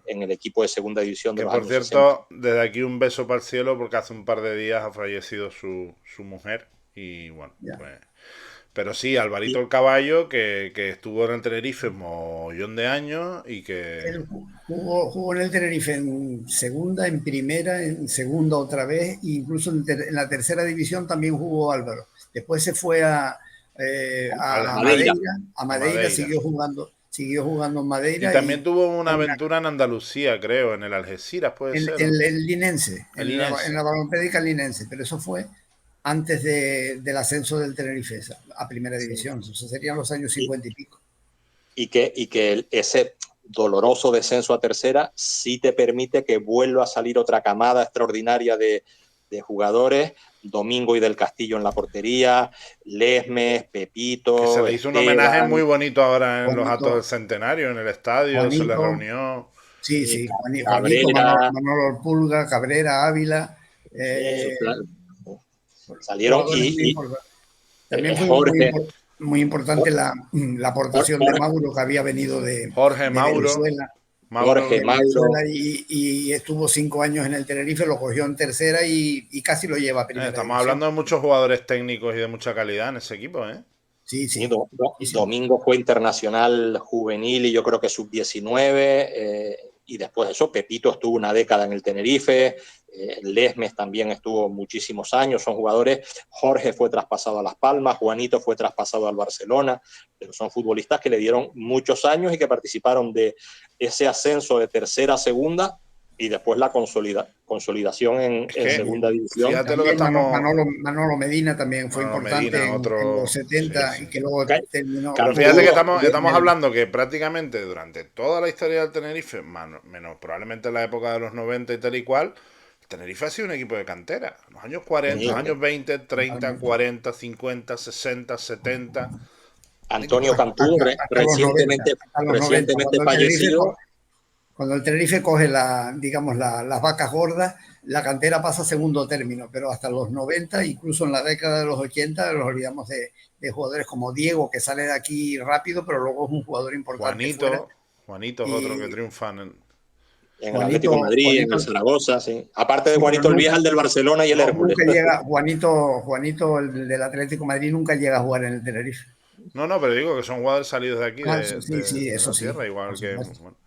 el equipo de segunda división de Que los por años 60. cierto, desde aquí un beso para el cielo porque hace un par de días ha fallecido su mujer. Y bueno, Ya. pues... Pero sí, Alvarito el Caballo, que estuvo en el Tenerife un montón de años y que... Él jugó en el Tenerife en segunda, en primera, en segunda otra vez, e incluso en la tercera división también jugó Álvaro. Después se fue a Madeira. Madeira, A Madeira. siguió jugando en Y Madeira también y tuvo una aventura en Andalucía, creo, en el Algeciras, puede ser. el Linense, El en Linense. la Balompédica Linense, pero eso fue antes del ascenso del Tenerife a primera división. Eso serían los años 50 y pico. Y que ese doloroso descenso a tercera sí te permite que vuelva a salir otra camada extraordinaria de jugadores. Domingo y del Castillo en la portería, Lesmes, Pepito, Que se le hizo un homenaje Esteban, muy bonito ahora en los actos del Juanito, centenario, en el estadio, se le Juanito, reunió. sí, sí, Juanito, Cabrera, Manolo Pulga, Cabrera, Ávila, esos salieron jugadores muy importantes. También fue Jorge, muy importante la aportación de Jorge, Mauro, que había venido Jorge Mauro. Jorge Mauro. Y estuvo 5 años en el Tenerife, lo cogió en tercera y casi lo lleva a primera Estamos división. hablando de muchos jugadores técnicos y de mucha calidad en ese equipo, ¿eh? Sí, sí. Domingo fue internacional juvenil y yo creo que sub-19. Y después de eso, Pepito estuvo una década en el Tenerife. Lesmes también estuvo muchísimos años. Son jugadores. Jorge fue traspasado a Las Palmas. Juanito fue traspasado al Barcelona. Pero son futbolistas que le dieron muchos años y que participaron de ese ascenso de tercera a segunda y después la consolidación en segunda división. Fíjate lo que estamos... Manolo Medina también fue Manolo importante Medina, en los otro... 70 Sí, y sí. que luego terminó. Pero fíjate que estamos hablando que prácticamente durante toda la historia del Tenerife, menos probablemente en la época de los 90 y tal y cual, el Tenerife ha sido un equipo de cantera. Los años 40, los años 20, 30, 40, 50, 60, 70. Un equipo Antonio de... Cantú, Hasta los 90, recientemente fallecido. Cuando el Tenerife coge digamos, las vacas gordas, la cantera pasa a segundo término, pero hasta los 90, incluso en la década de los 80, nos olvidamos de jugadores como Diego, que sale de aquí rápido, pero luego es un jugador importante fuera. Juanito es otro que Y triunfa En el Atlético de Madrid, en el Zaragoza, sí. Aparte de sí, Juanito el Vieja, el del Barcelona y el Hércules. nunca llega, Juanito, el del Atlético de Madrid, nunca llega a jugar en el Tenerife. No, pero digo que son jugadores salidos de aquí, Sí, de eso la sí, tierra, igual por que... supuesto.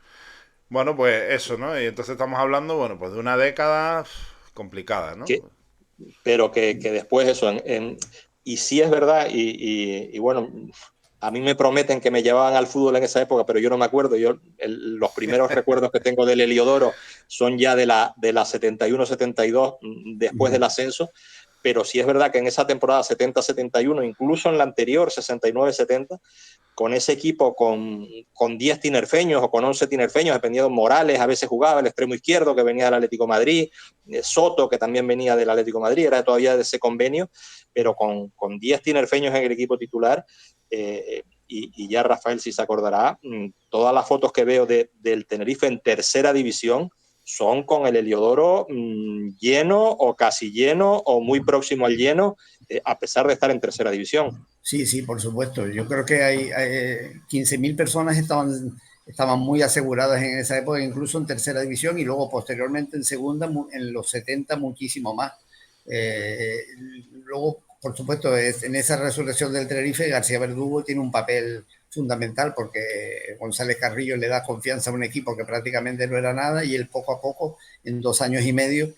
Bueno, pues eso, ¿no? Y entonces estamos hablando, bueno, pues de una década complicada, ¿no? Pero que después eso, y sí es verdad, y bueno, a mí me prometen que me llevaban al fútbol en esa época, pero yo no me acuerdo. Los primeros recuerdos que tengo del Heliodoro son ya de la 71-72, después del ascenso. Pero sí es verdad que en esa temporada 70-71, incluso en la anterior 69-70, con ese equipo con 10 tinerfeños o con 11 tinerfeños, dependiendo Morales, a veces jugaba el extremo izquierdo que venía del Atlético de Madrid, Soto que también venía del Atlético de Madrid, era todavía de ese convenio, pero con 10 tinerfeños en el equipo titular, y ya Rafael si se acordará, todas las fotos que veo del Tenerife en tercera división son con el Heliodoro lleno o casi lleno o muy próximo al lleno, a pesar de estar en tercera división. Sí, por supuesto. Yo creo que hay 15.000 personas estaban muy aseguradas en esa época, incluso en tercera división y luego posteriormente en segunda, en los 70 muchísimo más. Luego, por supuesto, en esa resurrección del Tenerife, García Verdugo tiene un papel fundamental porque González Carrillo le da confianza a un equipo que prácticamente no era nada y él poco a poco, en 2 años y medio,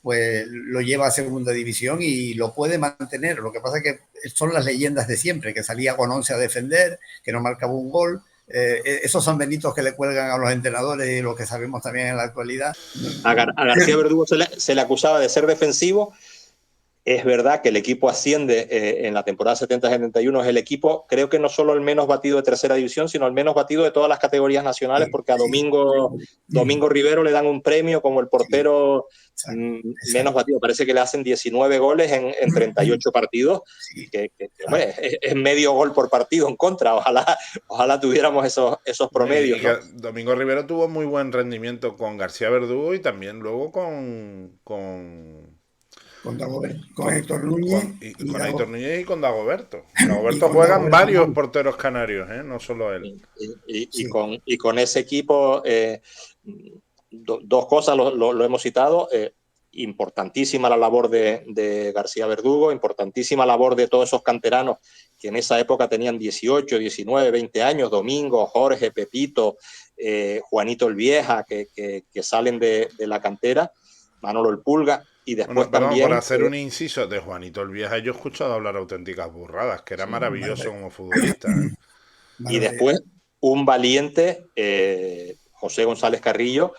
pues lo lleva a segunda división y lo puede mantener. Lo que pasa es que son las leyendas de siempre, que salía con 11 a defender, que no marcaba un gol. Esos son benitos que le cuelgan a los entrenadores y lo que sabemos también en la actualidad. A García Verdugo se le acusaba de ser defensivo. Es verdad que el equipo asciende en la temporada 70-71, es el equipo, creo que no solo el menos batido de tercera división, sino el menos batido de todas las categorías nacionales, porque a Domingo Rivero le dan un premio como el portero menos batido. Parece que le hacen 19 goles en 38 partidos, que hombre, es medio gol por partido en contra. Ojalá tuviéramos esos promedios. Y ¿no? Domingo Rivero tuvo muy buen rendimiento con García Verdugo y también luego con Héctor Núñez. Con Héctor Núñez y con Dagoberto. Dagoberto juegan varios porteros canarios, no solo él. Y con ese equipo, dos cosas lo hemos citado. importantísima la labor de García Verdugo, importantísima labor de todos esos canteranos que en esa época tenían 18, 19, 20 años, Domingo, Jorge, Pepito, Juanito el Vieja, que salen de la cantera, Manolo el Pulga, y después bueno, perdón, también... por hacer un inciso de Juanito el Vieja, yo he escuchado hablar auténticas burradas, que era Sí, maravilloso como futbolista, ¿eh? Y después un valiente, José González Carrillo,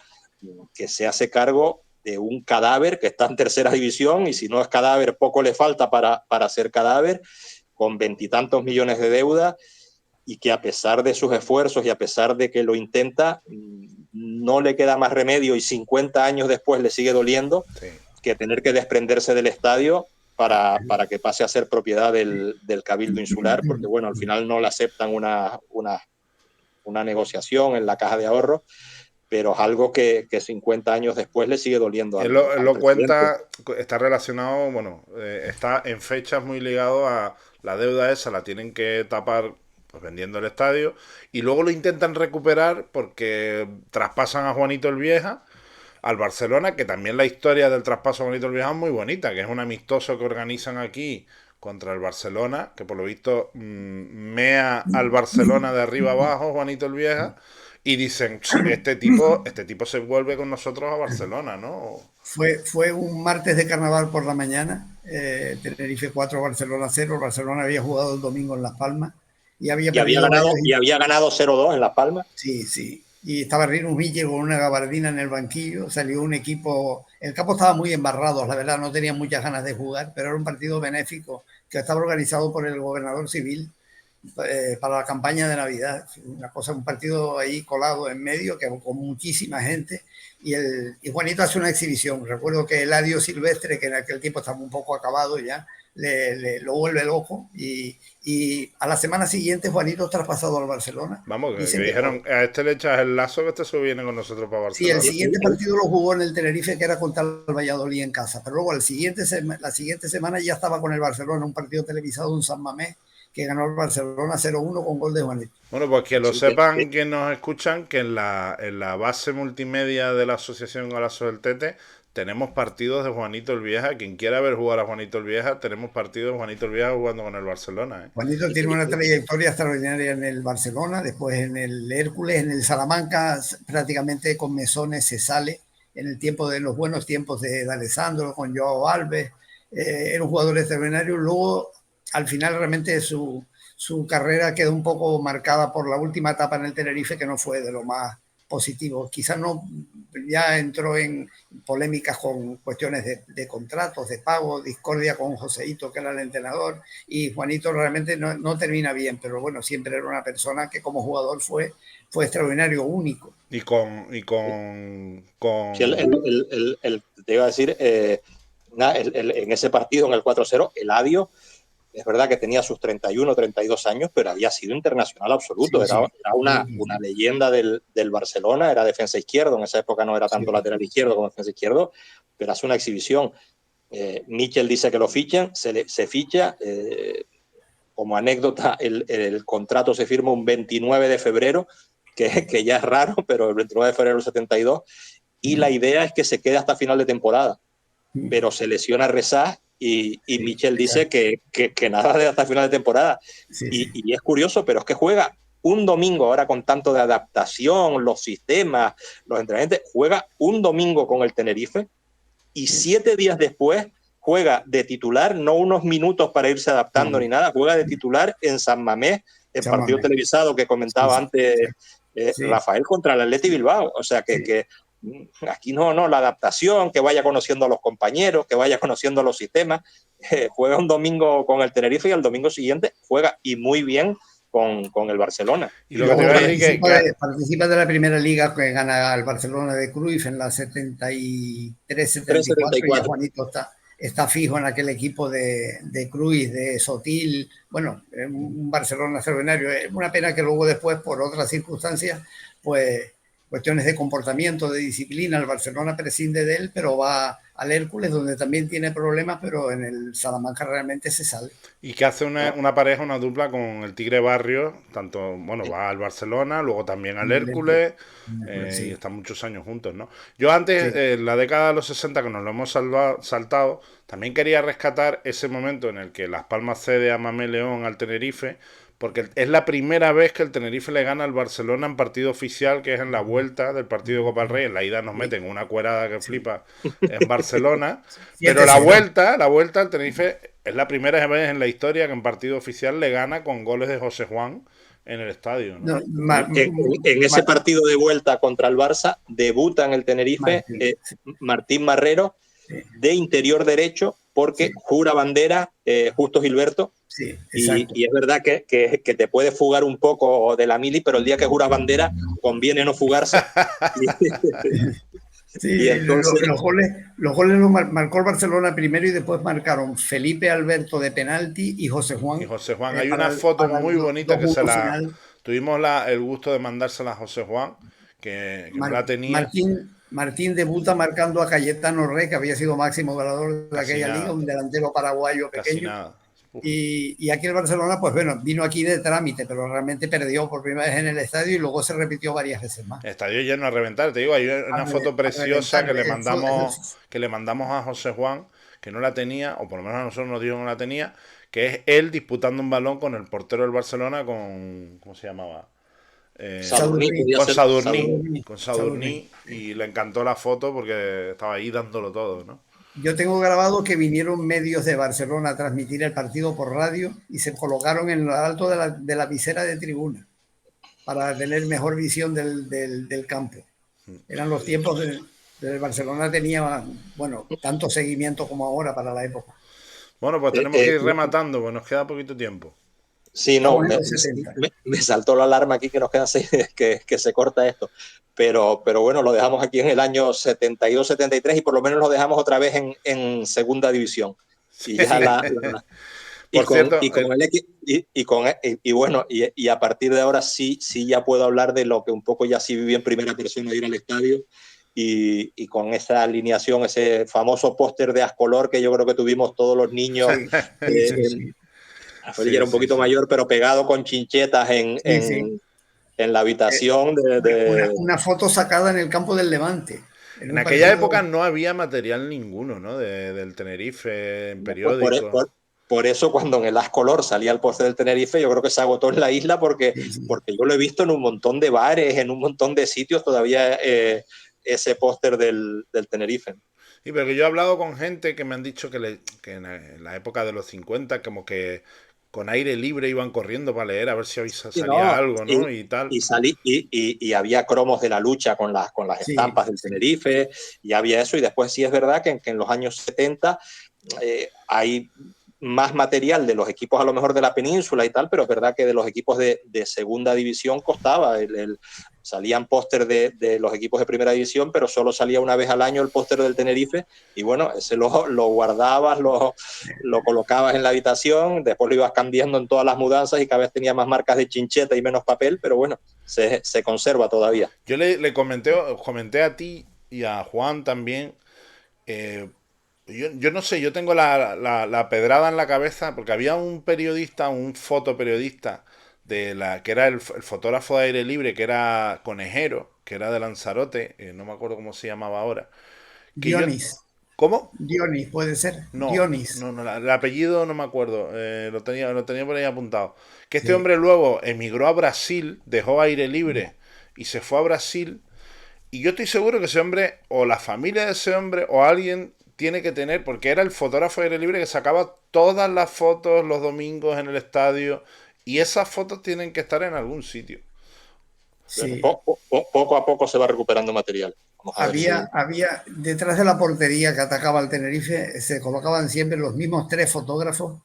que se hace cargo de un cadáver que está en tercera división, y si no es cadáver, poco le falta para ser cadáver, con 20 y tantos millones de deuda, y que a pesar de sus esfuerzos y a pesar de que lo intenta, no le queda más remedio, y 50 años después le sigue doliendo, Sí. que tener que desprenderse del estadio para que pase a ser propiedad del Cabildo Insular, porque bueno, al final no le aceptan una negociación en la caja de ahorros, pero es algo que 50 años después le sigue doliendo Él al lo presidente. cuenta, está relacionado, bueno, está en fechas muy ligado a la deuda esa, la tienen que tapar pues vendiendo el estadio, y luego lo intentan recuperar porque traspasan a Juanito el Vieja al Barcelona, que también la historia del traspaso a Juanito el Vieja es muy bonita, que es un amistoso que organizan aquí contra el Barcelona, que por lo visto mea al Barcelona de arriba abajo, Juanito el Vieja, y dicen, este tipo se vuelve con nosotros a Barcelona, ¿no? Fue un martes de carnaval por la mañana, Tenerife 4, Barcelona 0. Barcelona había jugado el domingo en Las Palmas y había perdido varios. Y había ganado 0-2 en Las Palmas. Sí, sí. Y estaba Rinus Miche con una gabardina en el banquillo. Salió un equipo. El campo estaba muy embarrado, la verdad, no tenían muchas ganas de jugar, pero era un partido benéfico que estaba organizado por el gobernador civil para la campaña de Navidad. Una cosa, un partido ahí colado en medio, que con muchísima gente. Y Juanito hace una exhibición. Recuerdo que Eladio Silvestre, que en aquel tiempo estaba un poco acabado ya, lo vuelve loco. Y a la semana siguiente Juanito es traspasado al Barcelona. Vamos, que Dicen que dijeron, a este le echas el lazo que este se viene con nosotros para sí, el Barcelona. siguiente partido lo jugó en el Tenerife, que era contra el Valladolid en casa. Pero luego la siguiente semana ya estaba con el Barcelona, un partido televisado en San Mamés, que ganó el Barcelona 0-1 con gol de Juanito. Bueno, pues que lo Así sepan que nos escuchan, que en la base multimedia de la Asociación Golazo del Tete tenemos partidos de Juanito el Vieja. Quien quiera ver jugar a Juanito el Vieja, tenemos partidos de Juanito el Vieja jugando con el Barcelona, ¿eh? Juanito tiene una trayectoria extraordinaria en el Barcelona, después en el Hércules, en el Salamanca, prácticamente con mesones se sale en el tiempo de los buenos tiempos de Alessandro, con Joao Alves. Era un jugador extraordinario. Luego, al final, realmente su carrera quedó un poco marcada por la última etapa en el Tenerife, que no fue de lo más positivo. Quizás no, ya entró en polémicas con cuestiones de contratos, de pago, discordia con Joseito, que era el entrenador, y Juanito realmente no termina bien, pero bueno, siempre era una persona que como jugador fue extraordinario, único. Sí, te iba a decir, en ese partido, en el 4-0, Eladio, es verdad que tenía sus 31, 32 años, pero había sido internacional absoluto. Sí, Era sí. una leyenda del Barcelona, era defensa izquierdo. En esa época no era tanto lateral izquierdo como defensa izquierdo, pero hace una exhibición. Michel dice que lo fichan, se ficha. Como anécdota, el contrato se firma un 29 de febrero, que ya es raro, pero el 29 de febrero del 72, y la idea es que se quede hasta final de temporada, pero se lesiona Rezá y Michel dice que nada de hasta final de temporada. Y es curioso, pero es que juega un domingo, ahora con tanto de adaptación, los sistemas, los entrenamientos, juega un domingo con el Tenerife y 7 días después juega de titular, no unos minutos para irse adaptando ni nada, juega de titular en San Mamés, en partido televisado que comentaba antes Rafael contra el Athletic Bilbao. O sea que aquí no, la adaptación, que vaya conociendo a los compañeros, que vaya conociendo los sistemas. Juega un domingo con el Tenerife y el domingo siguiente juega y muy bien con el Barcelona. Y luego participa de la primera liga que gana el Barcelona de Cruyff en la 73-74, y ya Juanito está fijo en aquel equipo de Cruyff, de Sotil. Bueno, un Barcelona extraordinario. Es una pena que luego después, por otras circunstancias, pues cuestiones de comportamiento, de disciplina. El Barcelona prescinde de él, pero va al Hércules, donde también tiene problemas, pero en el Salamanca realmente se sale. Y que hace una pareja, una dupla con el Tigre Barrios, tanto, bueno, va al Barcelona, luego también al Hércules, y Sí, están muchos años juntos, ¿no? Yo antes, sí. en la década de los 60, que nos lo hemos saltado, también quería rescatar ese momento en el que Las Palmas cede a Mamé León al Tenerife, porque es la primera vez que el Tenerife le gana al Barcelona en partido oficial, que es en la vuelta del partido de Copa del Rey. En la ida nos Sí, meten una cuerada que sí. flipa en Barcelona, pero 7-0. la vuelta, el Tenerife es la primera vez en la historia que en partido oficial le gana con goles de José Juan en el estadio, ¿no? No, En ese partido de vuelta contra el Barça debuta en el Tenerife Martín, Martín Marrero sí, de interior derecho porque sí, jura bandera Justo Gilberto. sí, exacto. Y es verdad que te puede fugar un poco de la mili, pero el día que juras bandera conviene no fugarse. Y, y Sí, entonces, los goles los marcó el Barcelona primero y después marcaron Felipe Alberto de penalti y José Y Juan José Juan, hay una foto para muy el bonita que 2-1 final. tuvimos el gusto de mandársela a José Juan, que no la tenía Martín debuta marcando a Cayetano Rey, que había sido máximo goleador de casi aquella liga, nada, un delantero paraguayo casi pequeño. nada. Uf. Y aquí el Barcelona, pues bueno, vino aquí de trámite, pero realmente perdió por primera vez en el estadio y luego se repitió varias veces más. Estadio lleno a reventar, te digo, hay una foto A preciosa reventar. que le mandamos a José Juan, que no la tenía, o por lo menos a nosotros nos dijo que no la tenía, que es él disputando un balón con el portero del Barcelona, ¿cómo se llamaba? Sadurní Sadurní, podía Con ser. Sadurní, Sadurní, con Sadurní. Sadurní, y le encantó la foto porque estaba ahí dándolo todo, ¿no? Yo tengo grabado que vinieron medios de Barcelona a transmitir el partido por radio y se colocaron en lo alto de la visera de tribuna para tener mejor visión del campo. Eran los tiempos de Barcelona, tenía, bueno, tanto seguimiento como ahora para la época. Bueno, pues Eh, tenemos que eh, ir rematando, pues nos queda poquito tiempo. Sí, no, Estamos en los 70. me saltó la alarma aquí que nos quedan seis, que se corta esto. Pero bueno, lo dejamos aquí en el año 72-73 y por lo menos lo dejamos otra vez en segunda división. Y ya Por cierto, y con el y bueno, y a partir de ahora sí ya puedo hablar de lo que un poco ya sí viví en primera persona, ir al estadio y con esa alineación, ese famoso póster de Ascolor que yo creo que tuvimos todos los niños. Sí, sí, sí, eh, sí. Félix era sí, un sí, poquito sí. mayor, pero pegado con chinchetas Sí, sí. en la habitación Una foto sacada en el campo del Levante, en En un aquella partido. época no había material ninguno, ¿no? Del Tenerife en pues periódicos. por eso cuando en el As Color salía el póster del Tenerife, yo creo que se agotó en la isla Sí, sí. porque yo lo he visto en un montón de bares, en un montón de sitios todavía ese póster del Tenerife. Sí, pero que yo he hablado con gente que me han dicho que en la época de los 50 como que con aire libre iban corriendo para leer a ver si Sí, salía no, algo, ¿no? Y tal. y había cromos de la lucha con las Sí, estampas del sí. Tenerife, y había eso, y después sí es verdad que en los años 70 hay más material de los equipos a lo mejor de la península y tal, pero es verdad que de los equipos de segunda división costaba. Salían póster de los equipos de primera división, pero solo salía una vez al año el póster del Tenerife, y bueno, ese lo guardabas, lo colocabas en la habitación, después lo ibas cambiando en todas las mudanzas y cada vez tenía más marcas de chincheta y menos papel, pero bueno, se conserva todavía. Yo le comenté a ti y a Juan también. eh, yo no sé, yo tengo la pedrada en la cabeza porque había un periodista, un fotoperiodista que era el fotógrafo de aire libre, que era Conejero, que era de Lanzarote, no me acuerdo cómo se llamaba ahora. Que yo, Dionis, ¿cómo? Dionis puede ser, No, Dionis. no, el apellido no me acuerdo, lo tenía por ahí apuntado. Que este Sí. hombre luego emigró a Brasil, dejó aire libre y se fue a Brasil. Y yo estoy seguro que ese hombre, o la familia de ese hombre, o alguien tiene que tener, porque era el fotógrafo de aire libre que sacaba todas las fotos los domingos en el estadio. Y esas fotos tienen que estar en algún sitio. Bueno, Sí. poco a poco se va recuperando material. Vamos a ver si... Había detrás de la portería que atacaba al Tenerife, se colocaban siempre los mismos tres fotógrafos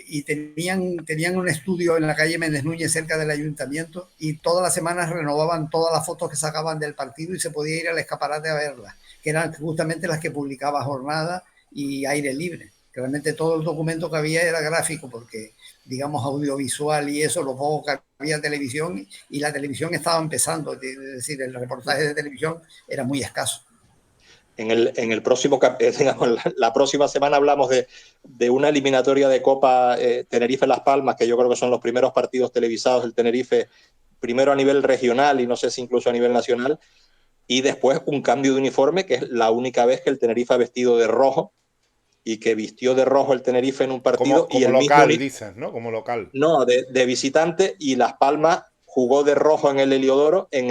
y tenían un estudio en la calle Méndez Núñez cerca del ayuntamiento y todas las semanas renovaban todas las fotos que sacaban del partido y se podía ir al escaparate a verlas, que eran justamente las que publicaba Jornada y Aire Libre. Realmente todo el documento que había era gráfico, porque, digamos, audiovisual y eso, lo poco que había televisión, y la televisión estaba empezando, es decir, el reportaje de televisión era muy escaso. En el próximo, digamos, la próxima semana hablamos de una eliminatoria de Copa Tenerife-Las Palmas, que yo creo que son los primeros partidos televisados del Tenerife, primero a nivel regional y no sé si incluso a nivel nacional, y después un cambio de uniforme, que es la única vez que el Tenerife ha vestido de rojo, y que vistió de rojo el Tenerife en un partido. Como y el local, mismo, dices, ¿no? Como local. No, de visitante, y Las Palmas jugó de rojo en el Heliodoro en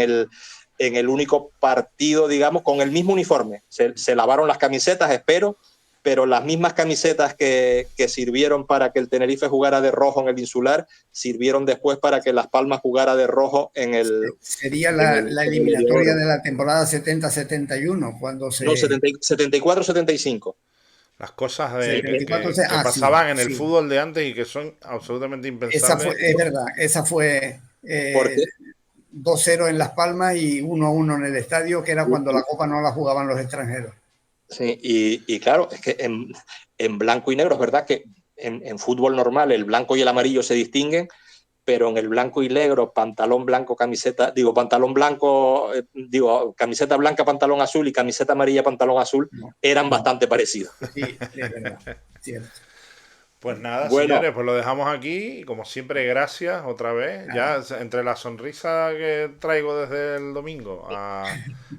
el único partido, digamos, con el mismo uniforme. Se lavaron las camisetas, espero, pero las mismas camisetas que sirvieron para que el Tenerife jugara de rojo en el Insular, sirvieron después para que Las Palmas jugara de rojo en el... Sería la eliminatoria de la temporada 70-71, cuando se... No, 74-75. Las cosas 74, que pasaban en el fútbol de antes y que son absolutamente impensables. Es verdad, esa fue Porque 2-0 en Las Palmas y 1-1 en el estadio, que era cuando la Copa no la jugaban los extranjeros. Sí, y claro, es que en blanco y negro es verdad que en fútbol normal el blanco y el amarillo se distinguen, pero en el blanco y negro, pantalón blanco, camiseta, pantalón blanco, camiseta blanca, pantalón azul, y camiseta amarilla, pantalón azul, eran bastante parecidos. Sí, es verdad, cierto. Pues nada, Bueno, señores, pues lo dejamos aquí. Y como siempre, gracias otra vez. Ya entre la sonrisa que traigo desde el domingo a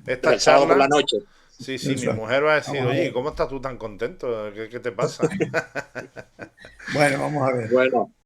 esta el sábado por la charla. noche. Sí, mi mujer va a decir, oye, ¿cómo estás tú tan contento? ¿Qué te pasa? Bueno, vamos a ver. Bueno,